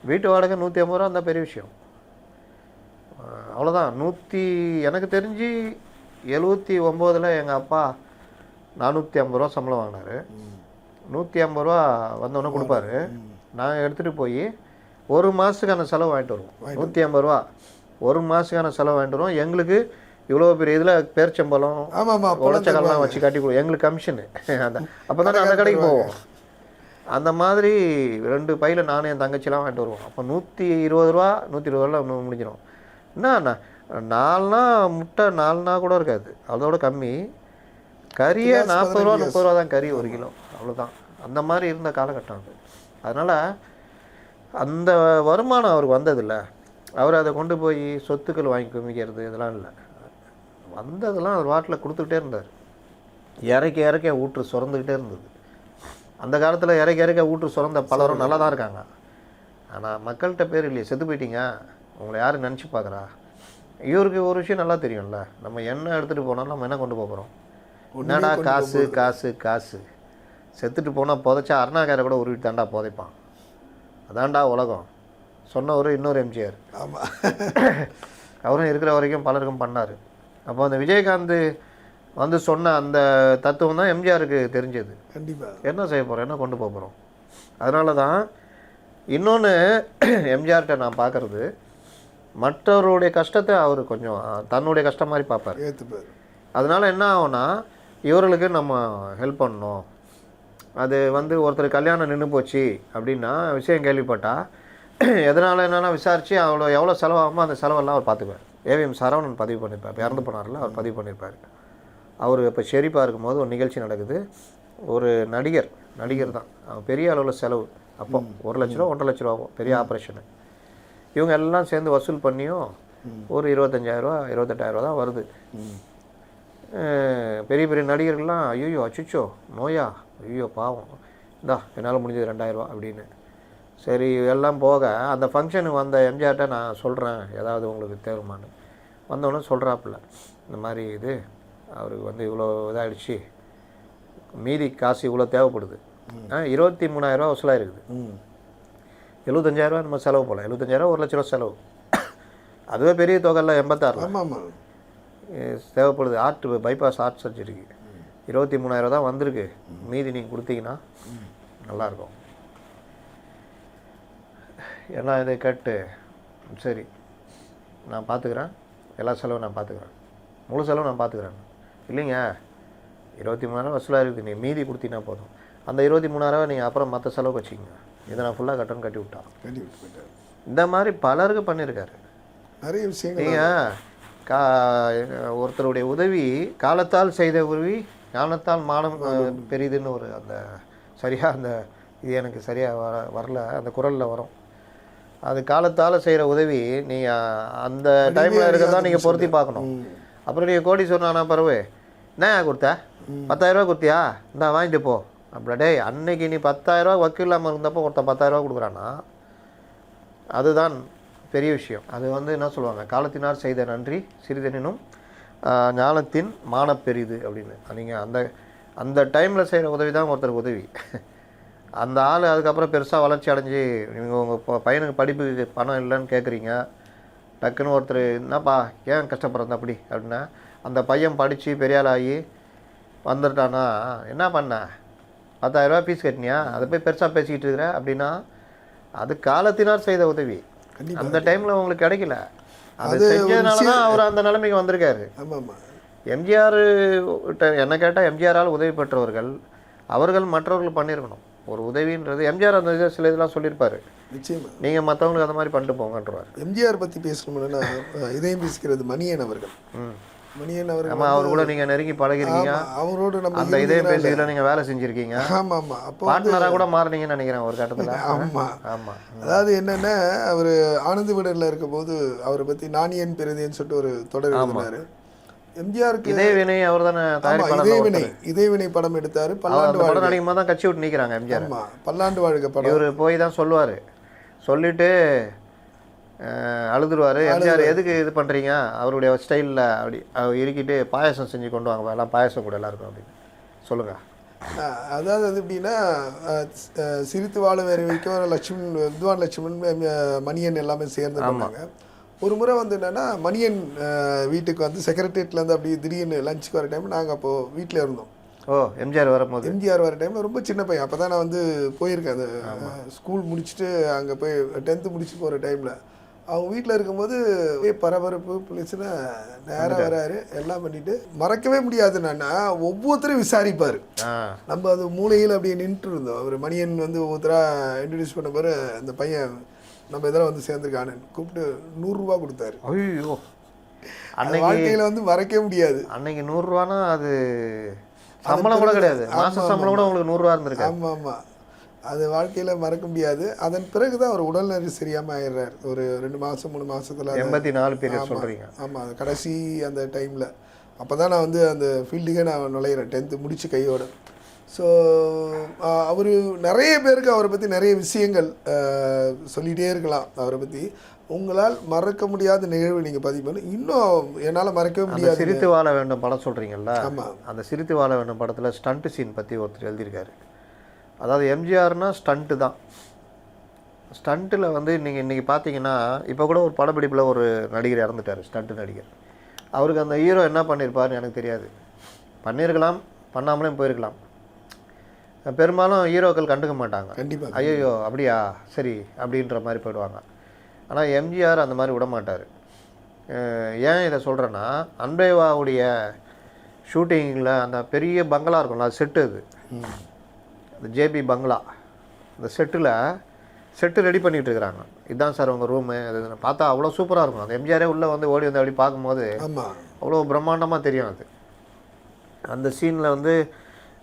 வீட்டு வாடகை 150 ரூபா இருந்தால் பெரிய விஷயம். அவ்வளோதான். எனக்கு தெரிஞ்சு 79ல் எங்கள் அப்பா 450 ரூபா சம்பளம் வாங்கினார். 150 ரூபா வந்தோடனே கொடுப்பாரு. நாங்கள் எடுத்துகிட்டு போய் ஒரு மாதத்துக்கான செலவு வாங்கிட்டு வருவோம். 150 ரூபா ஒரு மாதத்துக்கான செலவு வாங்கிட்டு வருவோம். எங்களுக்கு இவ்வளோ பெரிய இதில் பேர்ச்சம்பளம் உழைச்சக்கெல்லாம் வச்சு கட்டி கொடுவோம். எங்களுக்கு கமிஷனு அந்த அப்போ தானே அந்த கடைக்கு போவோம். அந்த மாதிரி 2 பையில் நானும் என் தங்கச்சிலாம் வாங்கிட்டு வருவோம். அப்போ 120 ரூபா 120 ரூபாயில் முடிஞ்சிடும். என்ன 4னா முட்டை 4னா கூட இருக்காது, அதோட கம்மி. கறியே 40 ரூபா 30 ரூபா தான் கறி 1 கிலோ, அவ்வளோதான். அந்த மாதிரி இருந்த காலகட்டம் அது. அதனால் அந்த வருமானம் அவருக்கு வந்ததில்ல. அவர் அதை கொண்டு போய் சொத்துக்கள் வாங்கி குமிக்கிறது இதெல்லாம் இல்லை. வந்ததெல்லாம் அவர் வாட்டில் கொடுத்துக்கிட்டே இருந்தார். இறக்க ஊற்று சுரந்துக்கிட்டே இருந்தது. அந்த காலத்தில் இறக்க ஊற்று சுரந்த பலரும் நல்லா தான் இருக்காங்க. ஆனால் மக்கள்கிட்ட பேர் இல்லையே, செத்து போயிட்டீங்க, உங்களை யாரும் நினச்சி பார்க்குறா. இவருக்கு ஒரு விஷயம் நல்லா தெரியும்ல, நம்ம என்ன எடுத்துகிட்டு போனாலும் நம்ம என்ன கொண்டு போகிறோம். என்னடா காசு காசு காசு. செத்துட்டு போனால் புதைச்சா அருணாக்காரை கூட உருவிட்டு தாண்டா புதைப்பான். அதாண்டா உலகம் சொன்னவர் இன்னொரு எம்ஜிஆர். ஆமாம், அவரும் இருக்கிற வரைக்கும் பலருக்கும் பண்ணார். அப்போ அந்த விஜயகாந்த் வந்து சொன்ன அந்த தத்துவம் தான் எம்ஜிஆருக்கு தெரிஞ்சது. கண்டிப்பாக என்ன செய்ய போகிறோம், என்ன கொண்டு போக போகிறோம். அதனால தான் இன்னொன்று எம்ஜிஆர்கிட்ட நான் பார்க்குறது, மற்றவருடைய கஷ்டத்தை அவர் கொஞ்சம் தன்னுடைய கஷ்டம் மாதிரி பார்ப்பார், ஏற்றுப்பார். அதனால் என்ன ஆகும்னா இவர்களுக்கு நம்ம ஹெல்ப் பண்ணணும். அது வந்து ஒருத்தர் கல்யாணம் நின்று போச்சு அப்படின்னா விஷயம் கேள்விப்பட்டால் எதனால் என்னென்னா விசாரித்து எவ்வளோ செலவாகுமோ அந்த செலவெல்லாம் அவர் பார்த்துக்குவார். ஏவிஎம் சரவணன் பதிவு பண்ணியிருப்பார். இறந்து போனார்ல, அவர் பதிவு பண்ணியிருப்பார். அவர் இப்போ ஷெரீஃபாக இருக்கும்போது ஒரு நிகழ்ச்சி நடக்குது. ஒரு நடிகர் தான், அவன் பெரிய அளவில் செலவு. அப்போ 1 லட்ச ரூபா 1.5 லட்ச ரூபா ஆகும் பெரிய ஆப்ரேஷனு. இவங்க எல்லாம் சேர்ந்து வசூல் பண்ணியும் ஒரு 25,000 28,000 தான் வருது. பெரிய பெரிய நடிகர்கள்லாம் ஐயோ அச்சுச்சோ நோயா, ஐயோ பாவம், இந்தா என்னால் முடிஞ்சது 2,000 அப்படின்னு. சரி எல்லாம் போக அந்த ஃபங்க்ஷனுக்கு வந்த எம்ஜிஆர்கிட்ட நான் சொல்கிறேன் ஏதாவது உங்களுக்கு தேவைமான்னு. வந்தோடனே சொல்கிறாப்புல, இந்த மாதிரி இது அவருக்கு வந்து இவ்வளோ இதாகிடுச்சு, மீதி காசு இவ்வளோ தேவைப்படுது. 23,000 வசூலாக இருக்குது. 75,000 நம்ம செலவு போகலாம். 75,000 1 லட்ச ரூபா செலவு, அதுவே பெரிய தொகையில் 86. ஆமாம் தேவைப்படுது பைபாஸ் ஹார்ட் சர்ஜரிக்கு. 23,000 தான் வந்திருக்கு, மீதி நீங்கள் கொடுத்தீங்கன்னா நல்லாயிருக்கும். ஏன்னா இதை கேட்டு சரி நான் பார்த்துக்கிறேன், எல்லா செலவும் நான் பார்த்துக்கிறேன், முழு செலவும் நான் பார்த்துக்கிறேன். இல்லைங்க 23,000 வசூலாக இருக்குது, நீ மீதி கொடுத்தீங்கன்னா போதும், அந்த 23,000 நீங்கள் அப்புறம் மற்ற செலவுக்கு வச்சுக்கோங்க, இதை நான் ஃபுல்லாக கட்டணும் கட்டி விட்டா. இந்த மாதிரி பலருக்கு பண்ணியிருக்காரு நிறைய விஷயங்கள். நீங்கள் ஒருத்தருடைய உதவி காலத்தால் செய்த உதவி ஞானத்தால் மானம் பெரிதுன்னு ஒரு அந்த சரியாக அந்த இது எனக்கு சரியாக வரல, அந்த குரலில் வரும். அது காலத்தால் செய்கிற உதவி நீங்கள் அந்த டைமில் இருக்கிறதா நீங்கள் பொருத்தி பார்க்கணும். அப்புறம் நீங்கள் கோடீஸ்வரன் ஆனால் பரவு என்ன கொடுத்த 10,000 கொடுத்தியா, இந்தா வாங்கிட்டு போ அப்படிடே. அன்னைக்கு நீ 10,000 வக்கு இல்லாமல் இருந்தப்போ ஒருத்தன் 10,000 கொடுக்குறான்னா அதுதான் பெரிய விஷயம். அது வந்து என்ன சொல்லுவாங்க, காலத்தினார் செய்த நன்றி சிறிதெனினும் ஞானத்தின் மானப்பெரிது அப்படின்னு. நீங்கள் அந்த அந்த டைமில் செய்கிற உதவி தான் ஒருத்தருக்கு உதவி. அந்த ஆள் அதுக்கப்புறம் பெருசாக வளர்ச்சி அடைஞ்சு நீங்கள் உங்கள் பையனுக்கு படிப்புக்கு பணம் இல்லைன்னு கேட்குறீங்க, டக்குன்னு ஒருத்தர் என்னப்பா ஏன் கஷ்டப்படுறது அப்படி அப்படின்னா, அந்த பையன் படித்து பெரிய ஆள் ஆகி வந்துட்டானா என்ன பண்ண 10,000 ஃபீஸ் கட்டினியா, அதை போய் பெருசாக பேசிக்கிட்டு இருக்கிற அப்படின்னா அது காலத்தினார் செய்த உதவி. அந்த டைமில் உங்களுக்கு கிடைக்கல, அது செஞ்சதுனால தான் அவர் அந்த நிலைமைக்கு வந்திருக்காரு. எம்ஜிஆர் என்ன கேட்டால் எம்ஜிஆரால் உதவி பெற்றவர்கள் அவர்கள் மற்றவர்கள் பண்ணியிருக்கணும் ஒரு உதவின்றது. எம்ஜிஆர் அந்த இதை சில இதெல்லாம் சொல்லியிருப்பாரு, நிச்சயமாக நீங்கள் மற்றவங்களுக்கு அந்த மாதிரி பண்ணிட்டு போங்கன்றவார். எம்ஜிஆர் பற்றி பேசணும்னா இதயம் பேசுகிறது மணியன் அவர்கள். மணியன் அவர்கள் ஆமாம், அவர் கூட நீங்கள் நெருங்கி பழகிறீங்க, அவரோடு நம்ம அந்த இதயம் பேசுகிறதுல நீங்கள் வேலை செஞ்சுருக்கீங்க. ஆமாம் ஆமாம், அப்போ பார்ட்னராக கூட மாறினீங்கன்னு நினைக்கிறேன் ஒரு கட்டத்தில். ஆமாம் ஆமாம், அதாவது என்னென்னா அவர் ஆனந்த விடலில் இருக்கும்போது அவரை பற்றி நானியன் பெருதேன்னு சொல்லிட்டு ஒரு தொடர் எழுதினார். எம்ஜிஆருக்கு இதயவினை அவர் தானே இதயவினை படம் எடுத்தார். பல்லாண்டு படம் நடிக்கும் தான் கட்சி விட்டு நிற்கிறாங்க எம்ஜிஆர். பல்லாண்டு வாழ்க்கை படம் இவர் போய் தான் சொல்லுவார், சொல்லிட்டு அழுதுருவார். எம்ஜிஆர் எதுக்கு இது பண்ணுறீங்க, அவருடைய ஸ்டைலில் அப்படி இருக்கிட்டு பாயசம் செஞ்சு கொண்டு வாங்க, எல்லாம் பாயசம் கூட எல்லாருக்கும் அப்படின்னு சொல்லுங்கள். அதாவது அது எப்படின்னா சிரித்து வாழ வேறு வைக்கும் லட்சுமண் வித்வான் லட்சுமண் மணியன் எல்லாமே சேர்ந்து பண்ணாங்க. ஒரு முறை வந்து என்னென்னா மணியன் வீட்டுக்கு வந்து செக்ரட்டரியேட்லேருந்து அப்படி திடீர்னு லஞ்சுக்கு வர டைம் நாங்கள் அப்போது வீட்டில் இருந்தோம். எம்ஜிஆர் வரும்போது எம்ஜிஆர் வர டைமில் ரொம்ப சின்ன பையன், அப்போ தான் நான் வந்து போயிருக்கேன். அது ஸ்கூல் முடிச்சுட்டு அங்கே போய் 10th முடிச்சுட்டு போகிற டைமில் அவங்க வீட்டில் இருக்கும்போது பரபரப்பு புலிச்சுன்னா நேராக வராரு, எல்லாம் பண்ணிட்டு மறக்கவே முடியாது. நான் ஒவ்வொருத்தரும் விசாரிப்பார், நம்ம அது மூலையில் அப்படியே நின்றுட்டு இருந்தோம். அவர் மணியன் வந்து ஒவ்வொருத்தராக இன்ட்ரடியூஸ் பண்ண பிறகு அந்த பையன் நம்ம இதெல்லாம் வந்து சேர்ந்துருக்கானு கூப்பிட்டு 100 ரூபா கொடுத்தாரு. ஐயோ, அன்னைக்கு வாழ்க்கையில் வந்து மறக்கவே முடியாது. அன்னைக்கு 100 ரூபானா அது சம்பளம் கூட கிடையாது, மாச சம்பளம் கூட உங்களுக்கு 100 ரூபா இருந்திருக்கு. ஆமாம் ஆமாம், அது வாழ்க்கையில் மறக்க முடியாது. அதன் பிறகு தான் அவர் உடல்நலி சரியாமல் ஆயிடுறாரு. ஒரு 2 மாதம் 3 மாதத்தில் 84 பீரியட் சொல்கிறீங்க. ஆமாம், கடைசி அந்த டைமில் அப்போ தான் நான் வந்து அந்த ஃபீல்டுக்கே நான் நுழையிறேன் 10th முடிச்சு கையோட. ஸோ அவர் நிறைய பேருக்கு அவரை பற்றி நிறைய விஷயங்கள் சொல்லிகிட்டே இருக்கலாம். அவரை பற்றி உங்களால் மறக்க முடியாத நிகழ்வு நீங்கள் பதிவு பண்ணி இன்னும் என்னால் மறக்கவே முடியாது. சிரித்து வாழ வேண்டும் படம் சொல்கிறீங்கல்ல, ஆமாம், அந்த சிரித்து வாழ வேண்டும் படத்தில் ஸ்டண்ட் சீன் பற்றி ஒருத்தர் எழுதியிருக்காரு. அதாவது எம்ஜிஆர்னால் ஸ்டண்ட்டு தான். ஸ்டண்ட்டில் வந்து நீங்கள் இன்றைக்கி பார்த்தீங்கன்னா இப்போ கூட ஒரு படப்பிடிப்பில் ஒரு நடிகர் இறந்துட்டார், ஸ்டண்ட்டு நடிகர். அவருக்கு அந்த ஹீரோ என்ன பண்ணியிருப்பார்னு எனக்கு தெரியாது, பண்ணியிருக்கலாம் பண்ணாமலே போயிருக்கலாம். பெரும்பாலும் ஹீரோக்கள் கண்டுக்க மாட்டாங்க, கண்டிப்பாக ஐயோ அப்படியா சரி அப்படின்ற மாதிரி போயிடுவாங்க. ஆனால் எம்ஜிஆர் அந்த மாதிரி விட மாட்டார். ஏன் இதை சொல்கிறேன்னா, அன்பேவாவுடைய ஷூட்டிங்கில் அந்த பெரிய பங்களா இருக்கும்ல, அது செட்டு, அது இந்த ஜேபி பங்களா, அந்த செட்டு ரெடி பண்ணிகிட்டு இருக்கிறாங்க. இதுதான் சார் உங்கள் ரூமு, அது பார்த்தா அவ்வளோ சூப்பராக இருக்கும். அந்த எம்ஜிஆரே உள்ளே வந்து ஓடி வந்து அப்படி பார்க்கும்போது அவ்வளோ பிரம்மாண்டமாக தெரியும். அது அந்த சீனில் வந்து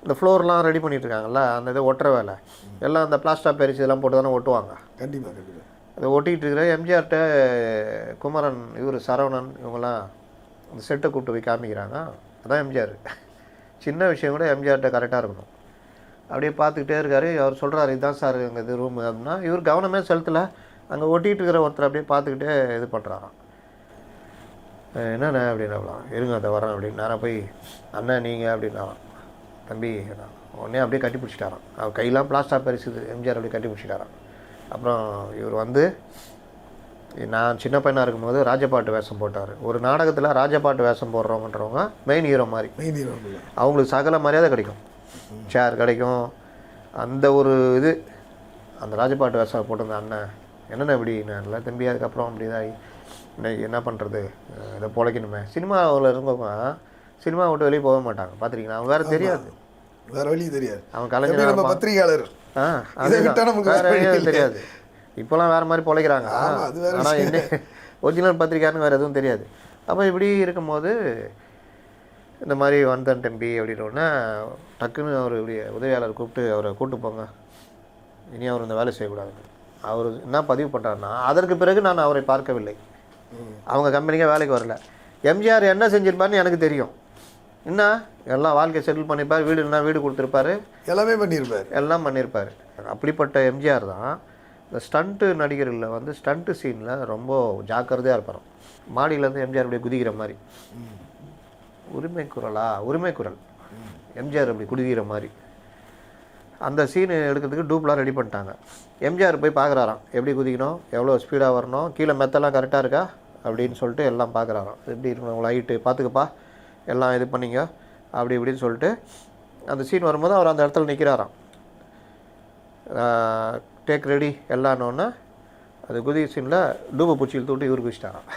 இந்த ஃப்ளோர்லாம் ரெடி பண்ணிட்டு இருக்காங்கல்ல, அந்த இதை ஒட்டுற வேலை எல்லாம் அந்த பிளாஸ்டர் பெரிச்சு இதெல்லாம் போட்டு தானே ஒட்டுவாங்க. கண்டிப்பாக அதை ஒட்டிக்கிட்டு இருக்கிற எம்ஜிஆர்கிட்ட குமரன், இவர் சரவணன், இவங்கெல்லாம் அந்த செட்டை கூப்பிட்டு போய் காமிக்கிறாங்க. அதான் எம்ஜிஆர். சின்ன விஷயம் கூட எம்ஜிஆர்கிட்ட கரெக்டாக இருக்கணும். அப்படியே பார்த்துக்கிட்டே இருக்காரு. அவர் சொல்கிறாரு, இதுதான் சார் எங்கள் இது ரூமு அப்படின்னா, இவர் கவனமே செலுத்தலை. அங்கே ஒட்டிகிட்டு இருக்கிற ஒருத்தர் அப்படியே பார்த்துக்கிட்டே இது பண்ணுறாராம். என்னண்ணே அப்படின்னாலாம், இருங்க அதை வரேன் அப்படின்னு. நேராக போய் அண்ணன் நீங்கள் அப்படின்னாராம். தம்பி உடனே அப்படியே கட்டி பிடிச்சிட்டாராம். அவர் கையெல்லாம் பிளாஸ்டர் பரிசுது. எம்ஜிஆர் அப்படியே கட்டி பிடிச்சிட்டாராம். அப்புறம் இவர் வந்து, நான் சின்ன பையனாக இருக்கும்போது ராஜபாட்டு வேஷம் போட்டார். ஒரு நாடகத்தில் ராஜபாட்டு வேஷம் போடுறவங்கன்றவங்க மெயின் ஹீரோ மாதிரி. அவங்களுக்கு சகல மரியாதை கிடைக்கும், சேர் கிடைக்கும். அந்த ஒரு இது அந்த ராஜபாட்டு வேஷம் போட்டிருந்த அண்ணன் என்னென்ன இப்படி நான் தம்பி. அதுக்கப்புறம் அப்படிதான் இன்னைக்கு என்ன பண்ணுறது, இதை பொழைக்கணுமே. சினிமாவில் இருக்கவங்க சினிமா விட்டு வெளியே போக மாட்டாங்க, பார்த்துருக்கீங்களா? அவங்க வேறு தெரியாது, வேறு வழி தெரியாது. அவன் கலைஞர் பத்திரிகையாளர் தெரியாது. இப்போலாம் வேறு மாதிரி பொழைக்கிறாங்க. ஆனால் என்ன ஒரிஜினல் பத்திரிக்கையாருன்னு வேறு எதுவும் தெரியாது. அப்போ இப்படி இருக்கும்போது இந்த மாதிரி வந்தன் தம்பி அப்படின்னோடனே டக்குன்னு அவருடைய உதவியாளர் கூப்பிட்டு அவரை கூப்பிட்டு போங்க, இனி அவர் இந்த வேலை செய்யக்கூடாது. அவர் என்ன பதிவு பண்ணுறாருன்னா, அதற்கு பிறகு நான் அவரை பார்க்கவில்லை, அவங்க கம்பெனிக்கே வேலைக்கு வரல. எம்ஜிஆர் என்ன செஞ்சிருப்பாருன்னு எனக்கு தெரியும். என்ன எல்லாம் வாழ்க்கை செட்டில் பண்ணியிருப்பார், வீடுன்னா வீடு கொடுத்துருப்பாரு, எல்லாம் பண்ணியிருப்பார். அப்படிப்பட்ட எம்ஜிஆர் தான் இந்த ஸ்டண்ட்டு நடிகர்களில் வந்து ஸ்டண்ட்டு சீனில் ரொம்ப ஜாக்கிரதையாக இருப்பார். மாடியிலேருந்து எம்ஜிஆர் குதிக்கிற மாதிரி, உரிமை குரல் எம்ஜிஆர் அப்படி குதிக்கிற மாதிரி அந்த சீனு எடுக்கிறதுக்கு டூப்லாம் ரெடி பண்ணிட்டாங்க. எம்ஜிஆர் போய் பார்க்குறாராம், எப்படி குதிக்கணும், எவ்வளோ ஸ்பீடாக வரணும், கீழே மெத்தெல்லாம் கரெக்டாக இருக்கா அப்படின்னு சொல்லிட்டு எல்லாம் பார்க்குறாராம். எப்படி இருக்கணும், உங்களை ஹைட்டு பார்த்துக்கப்பா, எல்லாம் இது பண்ணிங்க அப்படி இப்படின்னு சொல்லிட்டு அந்த சீன் வரும்போது அவர் அந்த இடத்துல நிற்கிறாராம். டேக் ரெடி எல்லான்னொன்னே அது குதி சீனில் டூபை பூச்சியில் தூட்டு இவருக்கு வச்சிட்டாராம்.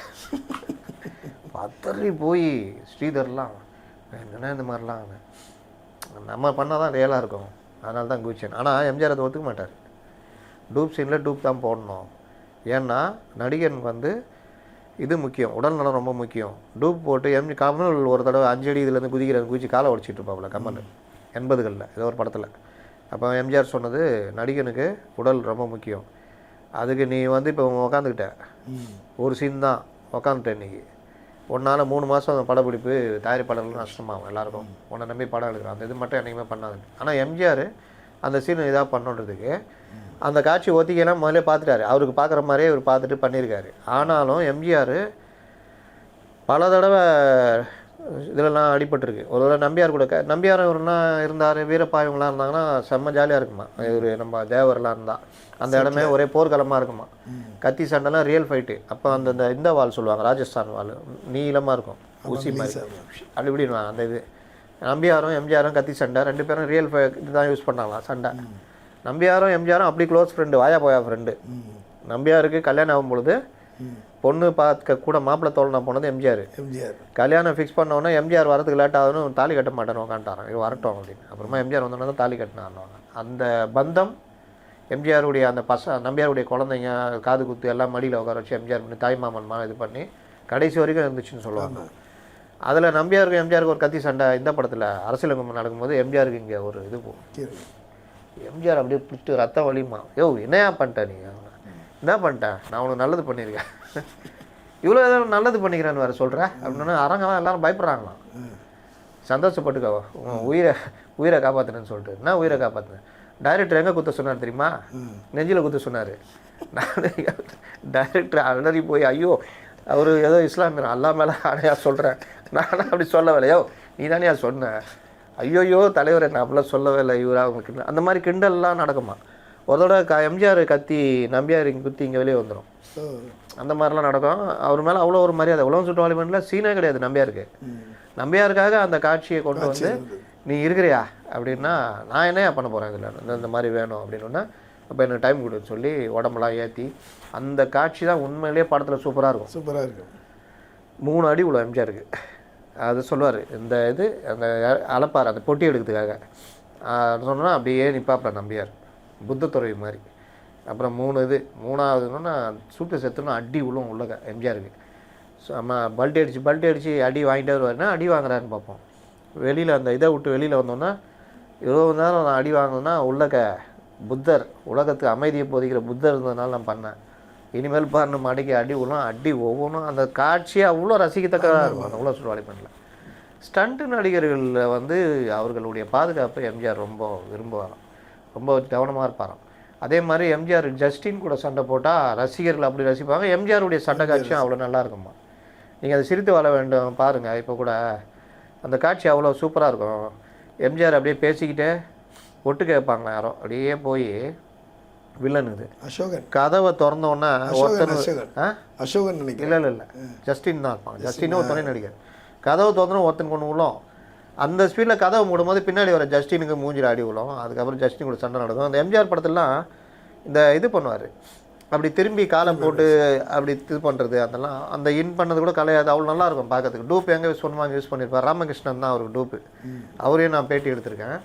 பத்தறி போய் ஸ்ரீதர்லாம் என்னென்ன இந்த மாதிரிலாம் நம்ம பண்ணால் தான் ரியலாக இருக்கும், அதனால தான் குதிச்சேன். ஆனால் எம்ஜிஆர் அதை ஒத்துக்க மாட்டார். டூப் சீனில் டூப் தான் போடணும், ஏன்னா நடிகன் வந்து இது முக்கியம், உடல் நலம் ரொம்ப முக்கியம். டூப் போட்டு கமல் ஒரு தடவை 5 அடி இதுலேருந்து குதிச்சு காலை உடச்சிட்டு இருப்பாப்புல கமல் 80களில் ஏதோ ஒரு படத்தில். அப்போ எம்ஜிஆர் சொன்னது, நடிகனுக்கு உடல் ரொம்ப முக்கியம், அதுக்கு நீ வந்து இப்போ உக்காந்துக்கிட்ட ஒரு சீன் தான் உக்காந்துட்டேன் இன்றைக்கி, ஒன்றால் 3 மாதம் படப்பிடிப்பு தயாரிப்பாளர்கள் நஷ்டமாகும் எல்லாருக்கும், உன்னை நம்பி படம் எடுக்கிறான், அந்த இது மட்டும் என்றைக்குமே பண்ணாது. ஆனால் எம்ஜிஆர் அந்த சீன் இதாக பண்ணுறதுக்கு அந்த காட்சி ஒத்திக்கையெல்லாம் முதல்ல பார்த்துட்டாரு, அவருக்கு பார்க்குற மாதிரியே இவர் பார்த்துட்டு பண்ணியிருக்காரு. ஆனாலும் எம்ஜிஆர் பல தடவை இதிலலாம் அடிபட்டிருக்கு. ஒரு தடவை நம்பியார் கூட நம்பியார் இவருனா இருந்தார், வீரப்பா இவங்களாம் இருந்தாங்கன்னா செம்ம ஜாலியாக இருக்குமா. இவர் நம்ம தேவரெலாம் இருந்தால் அந்த இடமே ஒரே போர்க்களமாக இருக்குமா, கத்தி சண்டைலாம் ரியல் ஃபைட்டு. அப்போ அந்த இந்த வால் சொல்லுவாங்க, ராஜஸ்தான் வால் நீளமாக இருக்கும், ஊசி மாதிரி அப்படி இப்படின்வாங்க. அந்த இது நம்பியாரும் எம்ஜிஆரும் கத்தி சண்டை 2 பேரும் ரியல் இதுதான் யூஸ் பண்ணாங்களாம் சண்டை. நம்பியாரும் எம்ஜிஆரும் அப்படி க்ளோஸ் ஃப்ரெண்டு, வாயா போயா ஃப்ரெண்டு. நம்பியாருக்கு கல்யாணம் ஆகும் பொழுது பொண்ணு பார்க்க கூட மாப்பிள்ளை தோழனா போனது எம்ஜிஆர். கல்யாணம் ஃபிக்ஸ் பண்ணோன்னே எம்ஜிஆர் வரதுக்கு லேட் ஆகணும், தாலி கட்ட மாட்டேன்னு உட்காந்துட்டாரான், இது வரட்டும் அப்படின்னு. அப்புறமா எம்ஜிஆர் வந்தோன்னா தான் தாலி கட்டினாங்க. அந்த பந்தம் எம்ஜிஆருடைய அந்த நம்பியாருடைய குழந்தைங்க காது குத்து எல்லாம் மடியில் உட்கார வச்சு எம்ஜிஆர் பண்ணி தாய்மாமன் இது பண்ணி கடைசி வரைக்கும் இருந்துச்சுன்னு சொல்லுவாங்க. அதில் நம்பியாருக்கு எம்ஜிஆருக்கு ஒரு கத்தி சண்டை இந்த படத்தில் அரசியலங்கம் நடக்கும்போது எம்ஜிஆருக்கு இங்கே ஒரு இது போகும். எம்ஜிஆர் அப்படியே பிடிச்சி ரத்தம் வலியுமா, யோ என்னையா பண்ணிட்டேன் நீ, என்ன பண்ணிட்டேன், நான் உனக்கு நல்லது பண்ணியிருக்கேன், இவ்வளோ ஏதோ நல்லது பண்ணிக்கிறேன்னு வேறு சொல்கிறேன் அப்படின்னா அரங்கெல்லாம் எல்லாரும் பயப்படுறாங்களாம். சந்தோஷப்பட்டுக்கோ, உயிரை காப்பாற்றுனேன்னு சொல்லிட்டு. என்ன உயிரை காப்பாற்றுனேன், டைரக்டர் எங்கே குத்த சொன்னார் தெரியுமா, நெஞ்சில் குத்த சொன்னார். நான் டைரக்டர் அலறி போய், ஐயோ அவர் ஏதோ இஸ்லாமியர் அல்லா மேலே ஆணையா சொல்கிறேன், நான் அப்படி சொல்லவில்லையோ, நீ தானே சொன்ன, ஐயோயோ தலைவர் என்ன அப்படிலாம் சொல்லவே இல்லை இவரா அவங்களுக்கு. அந்த மாதிரி கிண்டல்லாம் நடக்குமா. ஒரு தடவை எம்ஜிஆர் கத்தி நம்பியார் இங்கே குத்தி இங்கே வெளியே வந்துடும், அந்த மாதிரிலாம் நடக்கும். அவர் மேலே அவ்வளோ ஒரு மரியாதை. உலகம் சுட்டு வாலிபனில் சீனே கிடையாது நம்பியாருக்கு. நம்பியாருக்காக அந்த காட்சியை கொண்டு வந்து நீ இருக்கிறியா அப்படின்னா, நான் என்னையா பண்ண போகிறேன் இதில், இந்த மாதிரி வேணும் அப்படின்னா, அப்போ எனக்கு டைம் கொடுன்னு சொல்லி உடம்பெல்லாம் ஏற்றி அந்த காட்சி தான் உண்மையிலேயே படத்தில் சூப்பராக இருக்கும். 3 அடி உள்ள எம்ஜிஆருக்கு. அது சொல்லுவார், இந்த இது அந்த அளப்பார் அந்த பொட்டி எடுக்கிறதுக்காக சொன்னால் அப்படியே நிற்பாப்பில் நம்பியார் புத்தத்துறை மாதிரி. அப்புறம் 3ஆவதுன்னா சூட்டு செத்துன்னா அடி உள்ளக எம்ஜிஆருக்கு. ஸோ நம்ம பல்ட்டி அடித்து அடி வாங்கிட்டே வருவாருன்னா அடி வாங்குறாருன்னு பார்ப்போம். வெளியில் அந்த இதை விட்டு வெளியில் வந்தோன்னா 20 நேரம் நான் அடி வாங்கினேன்னா புத்தர் உலகத்துக்கு அமைதியை போதிக்கிற புத்தர் இருந்ததுனால நான் பண்ணேன். இனிமேல் பாருன்னு மடிக்கு அடி விழும், அடி ஒவ்வொன்றும் அந்த காட்சியை அவ்வளோ ரசிக்கத்தக்கதாக இருக்கும். அந்த உலக சுற்றுவாளி பண்ணல. ஸ்டண்ட்டு நடிகர்களில் வந்து அவர்களுடைய பாதுகாப்பை எம்ஜிஆர் ரொம்ப விரும்புவாராம், ரொம்ப கவனமாக இருப்பாராம். அதே மாதிரி எம்ஜிஆர் ஜஸ்டின் கூட சண்டை போட்டால் ரசிகர்கள் அப்படி ரசிப்பாங்க. எம்ஜிஆருடைய சண்டை காட்சியும் அவ்வளோ நல்லா இருக்குமா. நீங்கள் அதை சிரித்து வாழ வேண்டும் பாருங்கள். இப்போ கூட அந்த காட்சி அவ்வளோ சூப்பராக இருக்கும். எம்ஜிஆர் அப்படியே பேசிக்கிட்டே ஒட்டு கேட்பாங்க யாரோ, அப்படியே போய் வில்லனுது அசோகன் கதவை திறந்தோன்னே ஒருத்தர் அசோகன் இல்லை ஜஸ்டின் தான் இருப்பாங்க. ஜஸ்டின்னு ஒரு துணை நடிகர். கதவை திறந்தோன்னா ஒருத்தன் கொண்டு விழும். அந்த ஸ்பீடில் கதவை மூடும்போது பின்னாடி வர ஜஸ்டினுக்கு மூஞ்சில் அடி விழும். அதுக்கப்புறம் ஜஸ்டின் கூட சண்டை நடக்கும். அந்த எம்ஜிஆர் படத்துலலாம் இந்த இது பண்ணுவார், அப்படி திரும்பி காலை போட்டு அப்படி இது பண்ணுறது, அதெல்லாம் அந்த இன் பண்ணது கூட கலையாது. அவ்வளோ நல்லாயிருக்கும் பார்க்கறதுக்கு. டூப் எங்கே சொன்னமாக யூஸ் பண்ணியிருப்பார். ராமகிருஷ்ணன் தான் அவருக்கு டூப்பு. அவரையும் நான் பேட்டி எடுத்திருக்கேன்.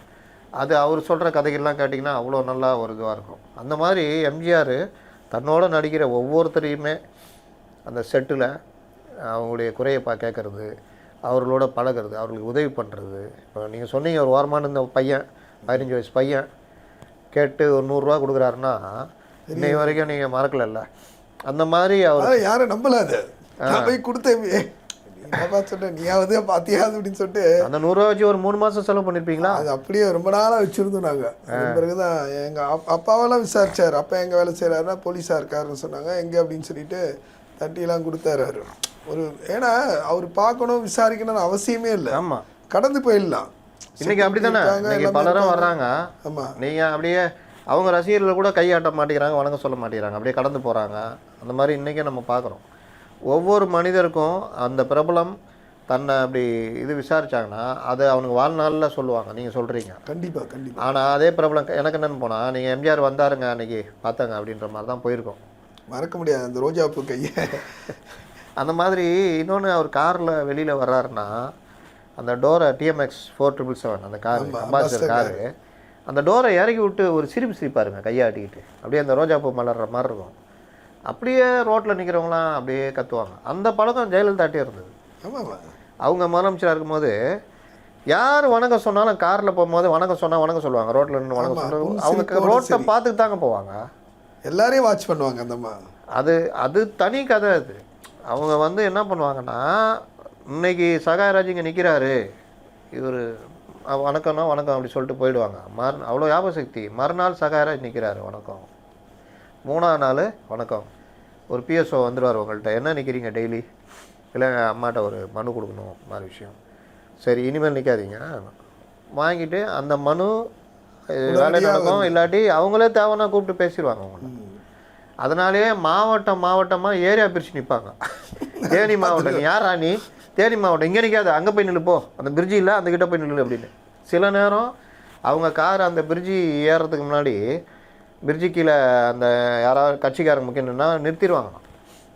அது அவர் சொல்கிற கதைகள்லாம் கேட்டிங்கன்னா அவ்வளோ நல்லா ஒரு இதுவாக இருக்கும். அந்த மாதிரி எம்ஜிஆர் தன்னோட நடிக்கிற ஒவ்வொருத்தரையுமே அந்த செட்டில் அவங்களுடைய குறையை கேட்குறது, அவர்களோட பழகிறது, அவர்களுக்கு உதவி பண்ணுறது. இப்போ நீங்கள் சொன்னீங்க ஒரு வாரமான இந்த பையன் 15 வயசு பையன் கேட்டு ஒரு 100 ரூபா கொடுக்குறாருன்னா இன்னைக்கு வரைக்கும் நீங்கள் மறக்கலைல்ல. அந்த மாதிரி அவர் யாரும் நம்பலாது. நான் போய் கொடுத்தேன், சொன்னேன் நீயாவது பார்த்தியாது அப்படின்னு சொல்லிட்டு அந்த 100 ரூபா வச்சு ஒரு 3 மாதம் செலவு பண்ணியிருப்பீங்களா? அது அப்படியே ரொம்ப நாளாக வச்சுருந்தோம் நாங்கள். பிறகுதான் எங்கள் அப்பாவெல்லாம் விசாரிச்சார். அப்பா எங்கே வேலை செய்கிறாருன்னா போலீஸாக இருக்காருன்னு சொன்னாங்க. எங்கே அப்படின்னு சொல்லிட்டு தட்டிலாம் கொடுத்தாரு அவர். ஒரு ஏன்னா அவர் பார்க்கணும் விசாரிக்கணும்னு அவசியமே இல்லை. ஆமாம், கடந்து போயிடலாம். இன்னைக்கு அப்படி தானே இன்னைக்கு பலரும் வர்றாங்க. ஆமாம், நீங்கள் அப்படியே அவங்க ரசிகர்கள் கூட கையாட்ட மாட்டேங்கிறாங்க, வணக்கம் சொல்ல மாட்டேங்கிறாங்க, அப்படியே கடந்து போகிறாங்க. அந்த மாதிரி இன்றைக்கே நம்ம பார்க்குறோம். ஒவ்வொரு மனிதருக்கும் அந்த பிரபலம் தன்னை அப்படி இது விசாரித்தாங்கன்னா அது அவனுக்கு வாழ்நாளில் சொல்லுவாங்க. நீங்கள் சொல்கிறீங்க கண்டிப்பாக கண்டிப்பாக. ஆனால் அதே பிரபலம் எனக்கு என்னென்னு போனால் நீங்கள் எம்ஜிஆர் வந்தாருங்க அன்றைக்கி பார்த்தாங்க அப்படின்ற மாதிரி தான் போயிருக்கோம். மறக்க முடியாது அந்த ரோஜாப்பூ கையை. அந்த மாதிரி இன்னொன்று அவர் காரில் வெளியில் வர்றாருன்னா அந்த டோரை டிஎம்எக்ஸ் 4777 அந்த காரு அம்பாசிடர் காரு, அந்த டோரை இறக்கி விட்டு ஒரு சிரிப்பாருங்க கையாட்டிக்கிட்டு, அப்படியே அந்த ரோஜாப்பூ மலர்ற மாதிரி இருக்கும். அப்படியே ரோட்டில் நிற்கிறவங்களாம் அப்படியே கத்துவாங்க. அந்த பழக்கம் ஜெயலலிதாட்டே இருந்தது. ஆமாம், அவங்க முதலமைச்சராக இருக்கும்போது யார் வணக்கம் சொன்னாலும் காரில் போகும்போது வணக்கம் சொன்னால் வணக்கம் சொல்லுவாங்க. ரோட்டில் நின்று வணக்கம் சொன்னாலும் அவங்க ரோட்டை பார்த்துட்டு தாங்க போவாங்க. எல்லாரையும் வாட்ச் பண்ணுவாங்க. அந்தம்மா அது தனி கதை. அது அவங்க வந்து என்ன பண்ணுவாங்கன்னா, இன்னைக்கு சகாயராஜ் இங்கே நிற்கிறாரு, இவர் வணக்கம்னா வணக்கம் அப்படி சொல்லிட்டு போயிடுவாங்க. அவ்வளோ ஞாபக சக்தி. மறுநாள் சகாயராஜ் நிற்கிறாரு வணக்கம், 3ஆவது நாள் வணக்கம். ஒரு பிஎஸ்ஓ வந்துடுவார் உங்கள்கிட்ட, என்ன நிற்கிறீங்க டெய்லி, இல்லை அம்மாட்ட ஒரு மனு கொடுக்கணும் மாதிரி விஷயம். சரி இனிமேல் நிற்காதீங்க, வாங்கிட்டு அந்த மனு வேலை நடக்கும். இல்லாட்டி அவங்களே தேவைன்னா கூப்பிட்டு பேசிடுவாங்க அவங்கள. அதனாலேயே மாவட்டமாக ஏரியா பிரித்து நிற்பாங்க. தேனி மாவட்டம், நீ யார் ராணி, தேனி மாவட்டம் இங்கே நிற்காது, அங்கே போய் நில்லுப்போ, அந்த பிரிட்ஜி இல்லை அந்த கிட்ட போய் நில்லு அப்படின்னு. சில நேரம் அவங்க கார் அந்த பிரிட்ஜி ஏறுறதுக்கு முன்னாடி பிரிட்ஜி கீழே அந்த யாராவது கட்சிக்காரங்க முக்கியம்னா நிறுத்திடுவாங்க.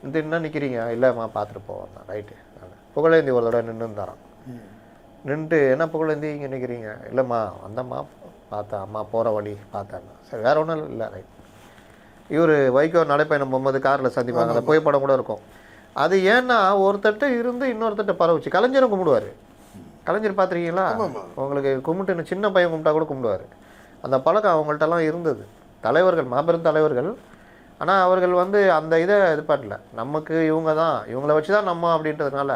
நிறுத்தினா நிற்கிறீங்க, இல்லைம்மா பார்த்துட்டு போவாங்க, ரைட்டு. புகழேந்தி ஒரு தடவை நின்றுந்தாரான். நின்றுட்டு என்ன புகழேந்தி இங்கே நிற்கிறீங்க, இல்லைம்மா வந்தம்மா பார்த்தேன், அம்மா போகிற வழி பார்த்தேன்னா. சரி வேறு ஒன்றும் இல்லை, ரைட். இவர் வைகோ நடைப்பயணம் போகும்போது காரில் சந்திப்பாங்க, அந்த புகைப்படம் கூட இருக்கும். அது ஏன்னா ஒருத்தட்ட இருந்து இன்னொருத்தட்ட பரவச்சு. கலைஞரும் கும்பிடுவார். கலைஞர் பார்த்துருக்கீங்களா? உங்களுக்கு கும்பிட்டு சின்ன பையன் கும்பிட்டா கூட கும்பிடுவார். அந்த பழக்கம் அவங்கள்ட்டலாம் இருந்தது. தலைவர்கள், மாபெரும் தலைவர்கள். ஆனால் அவர்கள் வந்து அந்த இதை இது பண்ணல, நமக்கு இவங்க தான், இவங்கள வச்சு தான் நம்ம அப்படின்றதுனால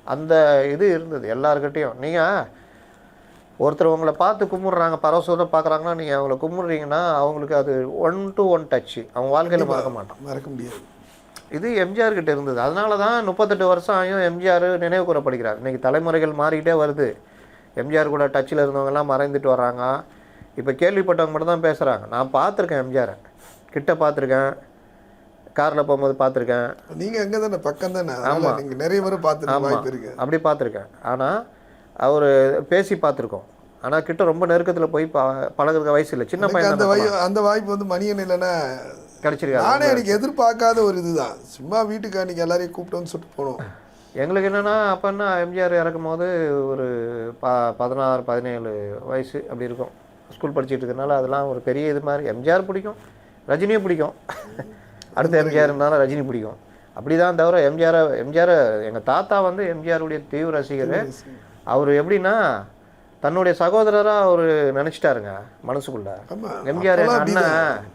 அந்த இது இருந்தது எல்லாருக்கிட்டையும். நீங்கள் ஒருத்தர் உங்களை பார்த்து கும்பிட்றாங்க, பரவசோட பார்க்குறாங்கன்னா நீங்கள் அவங்கள கும்பிட்றீங்கன்னா அவங்களுக்கு அது 1-to-1 டச்சு, அவங்க வாழ்க்கையில் மறக்க முடியாது. இது எம்ஜிஆர் கிட்ட இருந்தது. அதனால தான் 38 வருஷம் ஆகியும் எம்ஜிஆர் நினைவு கூறப்படுகிறார். இன்றைக்கி தலைமுறைகள் மாறிக்கிட்டே வருது. எம்ஜிஆர் கூட டச்சில் இருந்தவங்கெல்லாம் மறைந்துட்டு வர்றாங்க. இப்போ கேள்விப்பட்டவங்க மட்டும் தான் பேசுகிறாங்க. நான் பார்த்துருக்கேன், எம்ஜிஆரை கிட்ட பார்த்துருக்கேன், காரில் போகும்போது பார்த்துருக்கேன். நீங்கள் எங்கே தானே பக்கம் தானே? ஆமாம், நீங்கள் நிறைய முறை பார்த்துருக்கேன். அப்படி பார்த்துருக்கேன். ஆனால் அவர் பேசி பார்த்துருக்கோம். ஆனால் கிட்ட ரொம்ப நெருக்கத்தில் போய் பழகுற வயசு இல்லை, சின்ன பையன். அந்த வாய்ப்பு வந்து மணியன் இல்லைன்னா கிடச்சிருக்காரு. நானே எனக்கு எதிர்பார்க்காத ஒரு இதுதான். சும்மா வீட்டுக்கு அன்றைக்கி எல்லாரையும் கூப்பிட்டோன்னு சொல்லிட்டு போனோம். எங்களுக்கு என்னென்னா அப்போன்னா எம்ஜிஆர் இறக்கும் போது ஒரு 16-17 வயசு அப்படி இருக்கும். ஸ்கூல் படிச்சுட்டு இருக்கிறதுனால அதெல்லாம் ஒரு பெரிய இது மாதிரி. எம்ஜிஆர் பிடிக்கும், ரஜினியும் பிடிக்கும். அடுத்த எம்ஜிஆர் இருந்தாலும் ரஜினி பிடிக்கும். அப்படி தான் தவிர எம்ஜிஆர் எங்கள் தாத்தா வந்து எம்ஜிஆருடைய தீவிர ரசிகர். அவர் எப்படின்னா தன்னுடைய சகோதரராக அவர் நினச்சிட்டாருங்க மனசுக்குள்ள. எம்ஜிஆர் எங்கள் அண்ணன்,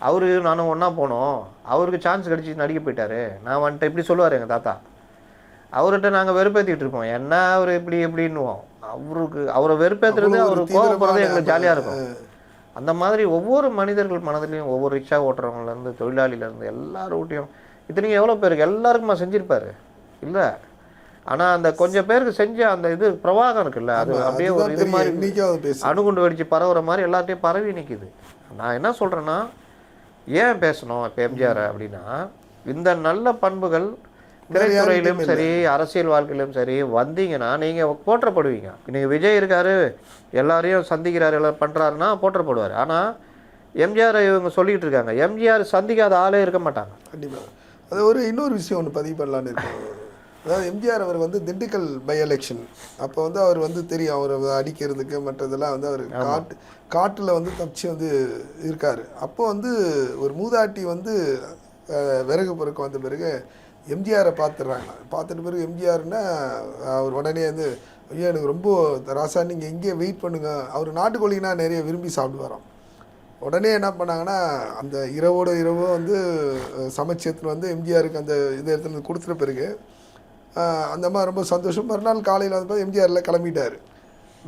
அவரு நானும் ஒன்றா போனோம், அவருக்கு சான்ஸ் கிடச்சி நடிக்க போயிட்டாரு, நான் வந்துட்டு இப்படி சொல்லுவார் எங்கள் தாத்தா. அவர்கிட்ட நாங்கள் வெறுப்பேற்றிட்டு இருப்போம், என்ன அவர் இப்படி எப்படின்னுவோம். அவரை வெறுப்பேற்றுறது, அவர் கோவப்படுறது எங்களுக்கு ஜாலியாக இருக்கும். அந்த மாதிரி ஒவ்வொரு மனிதர்கள் மனதிலையும், ஒவ்வொரு ரிக்ஷா ஓட்டுறவங்கலேருந்து தொழிலாளியிலேருந்து எல்லாருக்கிட்டையும், இத்தனைக்கும் எவ்வளோ பேருக்கு எல்லாருக்குமா செஞ்சுருப்பார் இல்லை. ஆனால் அந்த கொஞ்சம் பேருக்கு செஞ்ச அந்த இது பிரவாகம் இருக்குல்ல, அது அப்படியே ஒரு இது மாதிரி அணுகுண்டு வெடிச்சு பரவுற மாதிரி எல்லார்ட்டையும் பரவி நிற்கிது. நான் என்ன சொல்கிறேன்னா, ஏன் பேசணும் இப்போ எம்ஜிஆர் அப்படின்னா, இந்த நல்ல பண்புகள் திரைத்துறையிலும் சரி அரசியல் வாழ்க்கையிலும் சரி வந்தீங்கன்னா நீங்கள் போற்றப்படுவீங்க. இன்றைக்கி விஜய் இருக்கார், எல்லாரையும் சந்திக்கிறார், எல்லாம் பண்ணுறாருன்னா போற்றப்படுவார். ஆனால் எம்ஜிஆர் இவங்க சொல்லிகிட்டு இருக்காங்க, எம்ஜிஆர் சந்திக்காத ஆளே இருக்க மாட்டாங்க. கண்டிப்பாக. அது ஒரு இன்னொரு விஷயம் ஒன்று பதிவு பண்ணலான்னு இருக்கோம். அதாவது எம்ஜிஆர் அவர் வந்து திண்டுக்கல் பை எலெக்ஷன் அப்போ வந்து அவர் வந்து தெரியும், அவர் அடிக்கிறதுக்கு மற்றதெல்லாம் வந்து அவர் காட்டில் வந்து தப்பிச்சு வந்து இருக்கார். அப்போ வந்து ஒரு மூதாட்டி வந்து விறகு பொறுக்க வந்த பிறகு எம்ஜிஆரை பார்த்துடுறாங்க. பார்த்துட்டு பிறகு எம்ஜிஆர்னா அவர் உடனே வந்து, ஐயா எனக்கு ரொம்ப ராசா நீங்கள் எங்கேயே வெயிட் பண்ணுங்கள், அவர் நாட்டுக்கோழினா நிறைய விரும்பி சாப்பிடுவாராம். உடனே என்ன பண்ணாங்கன்னா, அந்த இரவோட இரவோ வந்து சமைச்சத்தில் வந்து எம்ஜிஆருக்கு அந்த இது இடத்துல கொடுத்துட்ட பிறகு அந்த மாதிரி ரொம்ப சந்தோஷம். மறுநாள் காலையில் வந்து எம்ஜிஆரில் கிளம்பிட்டார்.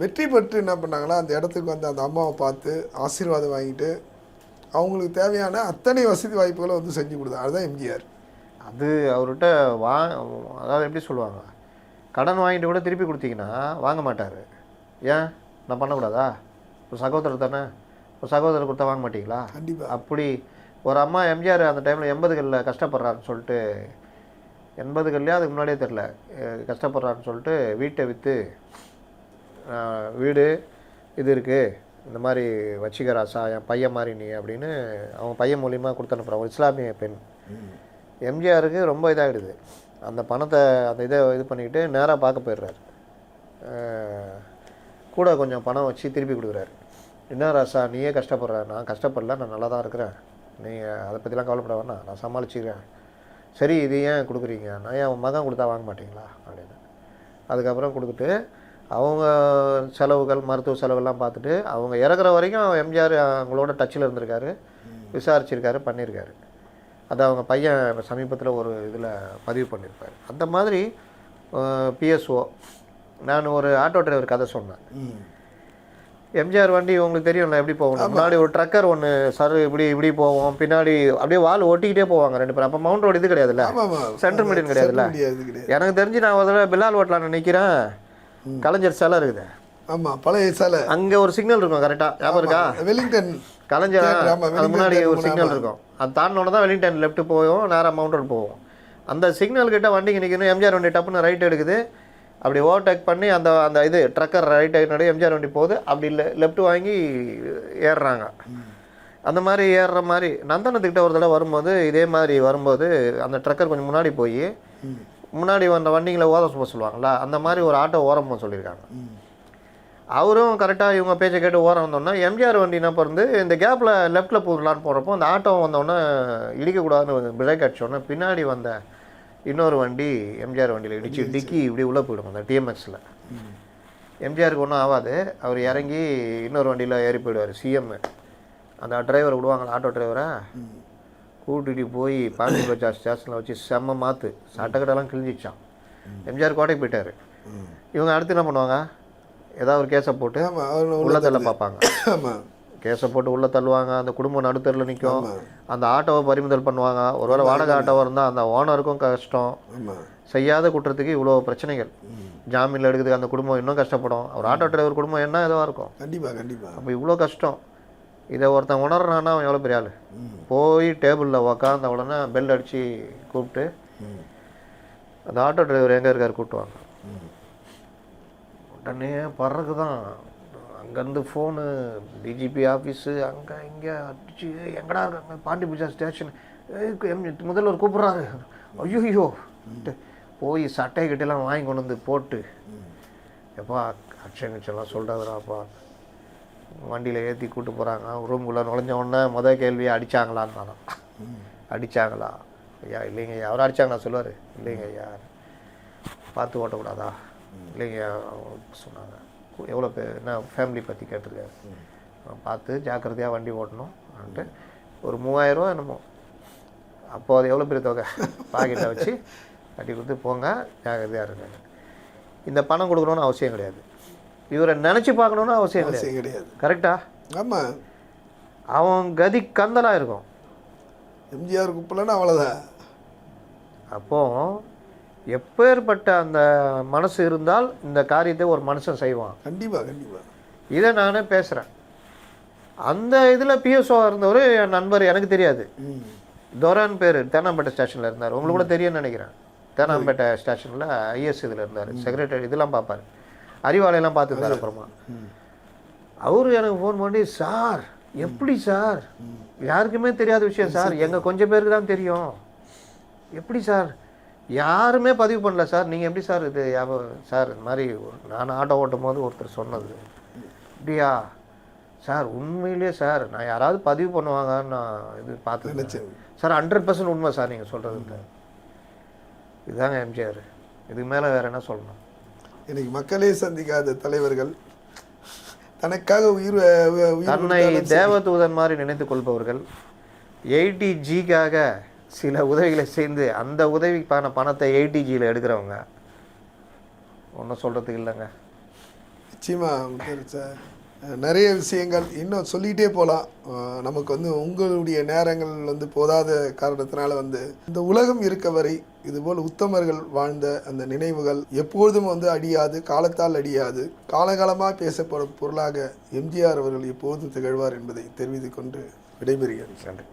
வெற்றி பெற்று என்ன பண்ணாங்கன்னா, அந்த இடத்துக்கு வந்து அந்த அம்மாவை பார்த்து ஆசீர்வாதம் வாங்கிட்டு அவங்களுக்கு தேவையான அத்தனை வசதி வாய்ப்புகளை வந்து செஞ்சு கொடுத்தாங்க. அதுதான் எம்ஜிஆர். அது அவர்கிட்ட அதாவது எப்படி சொல்லுவாங்க, கடன் வாங்கிட்டு கூட திருப்பி கொடுத்தீங்கன்னா வாங்க மாட்டார். ஏன் நான் பண்ணக்கூடாதா? ஒரு சகோதரர் தானே, ஒரு சகோதரர் கொடுத்தா வாங்க மாட்டீங்களா? கண்டிப்பாக. அப்படி ஒரு அம்மா எம்ஜிஆர் அந்த டைமில் 80களில் கஷ்டப்படுறாருன்னு சொல்லிட்டு, 80கள்லையே அதுக்கு முன்னாடியே தெரில கஷ்டப்படுறாருன்னு சொல்லிட்டு வீட்டை விற்று, வீடு இது இருக்குது இந்த மாதிரி வச்சிகராசா என் பையன் மாதிரி நீ அப்படின்னு அவங்க பையன் மூலியமாக கொடுத்து அனுப்புகிறான். ஒரு இஸ்லாமிய பெண். எம்ஜிஆருக்கு ரொம்ப இதாகிடுது. அந்த பணத்தை அந்த இதை இது பண்ணிக்கிட்டு நேராக பார்க்க போயிடுறாரு. கூட கொஞ்சம் பணம் வச்சு திருப்பி கொடுக்குறாரு. என்ன ராசா நீயே கஷ்டப்படுற, நான் கஷ்டப்படல, நான் நல்லா தான் இருக்கிறேன், நீங்கள் அதை பற்றிலாம் கவலைப்பட வேணாம், நான் சமாளிச்சுக்கிறேன். சரி இது ஏன் கொடுக்குறீங்க, நான் என் மகன் கொடுத்தா வாங்க மாட்டிங்களா அப்படின்னு. அதுக்கப்புறம் கொடுத்துட்டு அவங்க செலவுகள் மருத்துவ செலவெல்லாம் பார்த்துட்டு அவங்க இறக்குற வரைக்கும் எம்ஜிஆர் அவங்களோட டச்சில் இருந்திருக்காரு, விசாரிச்சிருக்காரு, பண்ணியிருக்காரு. அது அவங்க பையன் சமீபத்தில் ஒரு இதில் பதிவு பண்ணியிருப்பார். அந்த மாதிரி பிஎஸ்ஓ, நான் ஒரு ஆட்டோ டிரைவர் கதை சொன்னேன். எம்ஜிஆர் வண்டி உங்களுக்கு தெரியும்ல எப்படி போகணும், முன்னாடி ஒரு ட்ரக்கர் ஒன்று இப்படி போவோம், பின்னாடி அப்படியே வால் ஒட்டிக்கிட்டே போவாங்க 2 பேரும். அப்போ மவுண்ட் ரோடு இது கிடையாதுல்ல, சென்டர் மீடியன் கிடையாதுல்ல. எனக்கு தெரிஞ்சு நான் ஒரு தடவை பில்லால் ஓட்டலான்னு நினைக்கிறேன், கலைஞர் சிலை இருக்குது. ஆமாம், பழைய சிலை. அங்கே ஒரு சிக்னல் இருக்கும், கரெக்டாக ஞாபகம் இருக்கா? வெலிங்டன் கலைஞர் அது முன்னாடி ஒரு சிக்னல் இருக்கும், அது தாண்டினோட தான் வெலிங்டன் லெஃப்ட் போவோம், நேராக மவுண்ட் ரோடு போவோம். அந்த சிக்னல் கிட்ட வண்டிக்கு நிற்கணும், எம்ஜிஆர் வண்டி டப்புன்னு ரைட் எடுக்குது, அப்படி ஓவர்டேக் பண்ணி அந்த அந்த இது ட்ரக்கர் ரைட் ஆகிட்டு எம்ஜிஆர் வண்டி போகுது, அப்படி லெஃப்ட் வாங்கி ஏறுறாங்க. அந்த மாதிரி ஏறுற மாதிரி நந்தனத்துக்கிட்ட ஒரு தடவை வரும்போது இதே மாதிரி வரும்போது அந்த ட்ரக்கர் கொஞ்சம் முன்னாடி போய் முன்னாடி வந்த வண்டிகளை ஓரம் போக சொல்லுவாங்களா, அந்த மாதிரி ஒரு ஆட்டோ ஓரம் போக சொல்லியிருக்காங்க. அவரும் கரெக்டாக இவங்க பேச்சை கேட்டு ஓரம் வந்தோன்னா எம்ஜிஆர் வண்டி என்ன பிறந்து இந்த கேப்பில் லெஃப்ட்டில் போடலான்னு போகிறப்போ அந்த ஆட்டோ வந்தோடனே இடிக்கக்கூடாதுன்னு பிரேக் அடிச்சோன்னே பின்னாடி வந்த இன்னொரு வண்டி எம்ஜிஆர் வண்டியில் இடிச்சு டிக்கி இப்படி உள்ளே போயிடும் அந்த டிஎம்எக்ஸில். எம்ஜிஆருக்கு ஒன்றும் ஆகாது, அவர் இறங்கி இன்னொரு வண்டியில் ஏறி போயிடுவார். சிஎம் அந்த டிரைவர் விடுவாங்களா, ஆட்டோ டிரைவரை கூட்டிகிட்டு போய் பாண்டி பஜார் ஸ்டேஷனில் வச்சு செம்ம மாற்று, சட்டக்கட்டெல்லாம் கிழிஞ்சிச்சான். எம்ஜிஆர் கோட்டைக்கு போயிட்டார். இவங்க அடுத்து என்ன பண்ணுவாங்க, ஏதாவது ஒரு கேஸை போட்டு உள்ள தள்ள பார்ப்பாங்க. கேஸை போட்டு உள்ளே தள்ளுவாங்க, அந்த குடும்பம் நடுத்தரில் நிற்கும், அந்த ஆட்டோவை பறிமுதல் பண்ணுவாங்க. ஒருவேளை வாடகை ஆட்டோவாக இருந்தால் அந்த ஓனருக்கும் கஷ்டம், செய்யாத குற்றத்துக்கு இவ்வளோ பிரச்சனைகள், ஜாமீனில் எடுக்கிறதுக்கு அந்த குடும்பம் இன்னும் கஷ்டப்படும். ஒரு ஆட்டோ டிரைவர் குடும்பம் என்ன இதுவாக இருக்கும். கண்டிப்பாக. அப்போ இவ்வளோ கஷ்டம், இதை ஒருத்தன் உணர்றான்னா அவன் எவ்வளோ பெரிய ஆள். போய் டேபிளில் உக்காந்த உடனே பெல் அடித்து கூப்பிட்டு அந்த ஆட்டோ டிரைவர் எங்கே இருக்கார் கூப்பிட்டுவாங்க. உடனே பறக்கு தான் அங்கேருந்து ஃபோனு, டிஜிபி ஆஃபீஸு, அங்கே இங்கே அடிச்சு எங்கடா இருக்காங்க, பாண்டி பஜார் ஸ்டேஷன், முதல்வர் கூப்பிட்றாரு. ஐயோ போய் சட்டை கிட்டெல்லாம் வாங்கி கொண்டு வந்து போட்டு, எப்பா அக்ஷன் கிச்சன்லாம் சொல்கிறாதுடாப்பா, வண்டியில் ஏற்றி கூப்பிட்டு போகிறாங்க. ரூம்குள்ளே நுழைஞ்ச உடனே முதல் கேள்வி அடித்தாங்களான்னு தானே. அடித்தாங்களா ஐயா? இல்லைங்க ஐயா. அவர் அடித்தாங்களா சொல்லுவார். இல்லைங்க ஐயா. பார்த்து ஓட்டக்கூடாதா? இல்லைங்க சொன்னாங்க. எவ்வளோ பேர் என்ன ஃபேமிலி பற்றி கேட்டிருக்காரு. பார்த்து ஜாக்கிரதையாக வண்டி ஓட்டணும் அப்படின்ட்டு ஒரு 3000 ரூபா என்னமோ, அப்போது அது எவ்வளோ பெரிய தொகை, பாக்கெட்டை வச்சு கட்டி கொடுத்து போங்க ஜாக்கிரதையாக இருக்காங்க. இந்த பணம் கொடுக்கணுன்னு அவசியம் கிடையாது, இவரை நினச்சி பார்க்கணுன்னு அவசியம் கிடையாது. கரெக்டா? ஆமாம், அவன் கதி கந்தலாக இருக்கும். எம்ஜிஆர் குப்பலன்னு அவ்வளோதான். அப்போது எப்பேற்பட்ட அந்த மனசு இருந்தால் இந்த காரியத்தை ஒரு மனுஷன் செய்வான். கண்டிப்பாக கண்டிப்பாக. இதை நானே பேசுகிறேன். அந்த இதில் பிஎஸ்ஓ இருந்தவர் என் நண்பர், எனக்கு தெரியாது, தோரான் பேர், தேனாம்பேட்டை ஸ்டேஷனில் இருந்தார். உங்களுக்கு கூட தெரியும்னு நினைக்கிறேன். தேனாம்பேட்டை ஸ்டேஷனில் ஐஎஸ் இதில் இருந்தார், செக்ரட்டரி இதெல்லாம் பார்ப்பார், அறிவாலையெல்லாம் பார்த்துருந்தார். அப்புறமா அவர் எனக்கு ஃபோன் பண்ணி, சார் எப்படி சார், யாருக்குமே தெரியாத விஷயம் சார், எங்கள் கொஞ்சம் பேருக்கு தான் தெரியும், எப்படி சார் யாருமே பதிவு பண்ணல சார், நீங்கள் எப்படி சார் இது சார், இது மாதிரி நான் ஆட்டோ ஓட்டும் போது ஒருத்தர் சொன்னது. அப்படியா சார், உண்மையிலே சார் நான் யாராவது பதிவு பண்ணுவாங்கன்னு நான் இது பார்த்து சார், 100% உண்மை சார் நீங்கள் சொல்கிறது. இதுதாங்க எம்ஜிஆர். இதுக்கு மேலே வேறு என்ன சொல்லணும்? இன்னைக்கு மக்களே சந்திக்காத தலைவர்கள், தனக்காக தன்னை தேவதூதன் மாதிரி நினைத்து கொள்பவர்கள், 80Gக்காக சில உதவிகளை செய்து அந்த உதவிக்கான பணத்தை 80Gயில் எடுக்கிறவங்க, ஒன்றும் சொல்கிறதுக்கு இல்லைங்க. நிச்சயமாக நிறைய விஷயங்கள் இன்னும் சொல்லிகிட்டே போகலாம். நமக்கு உங்களுடைய நேரங்கள் போதாத காரணத்தினால இந்த உலகம் இருக்க வரை இதுபோல் உத்தமர்கள் வாழ்ந்த அந்த நினைவுகள் எப்பொழுதும் அடியாது, காலத்தால் அடியாது, காலகாலமாக பேசப்படும் பொருளாக எம்ஜிஆர் அவர்கள் எப்போதும் திகழ்வார் என்பதை தெரிவித்துக் கொண்டு விடைபெறுகிறேன். நன்றி.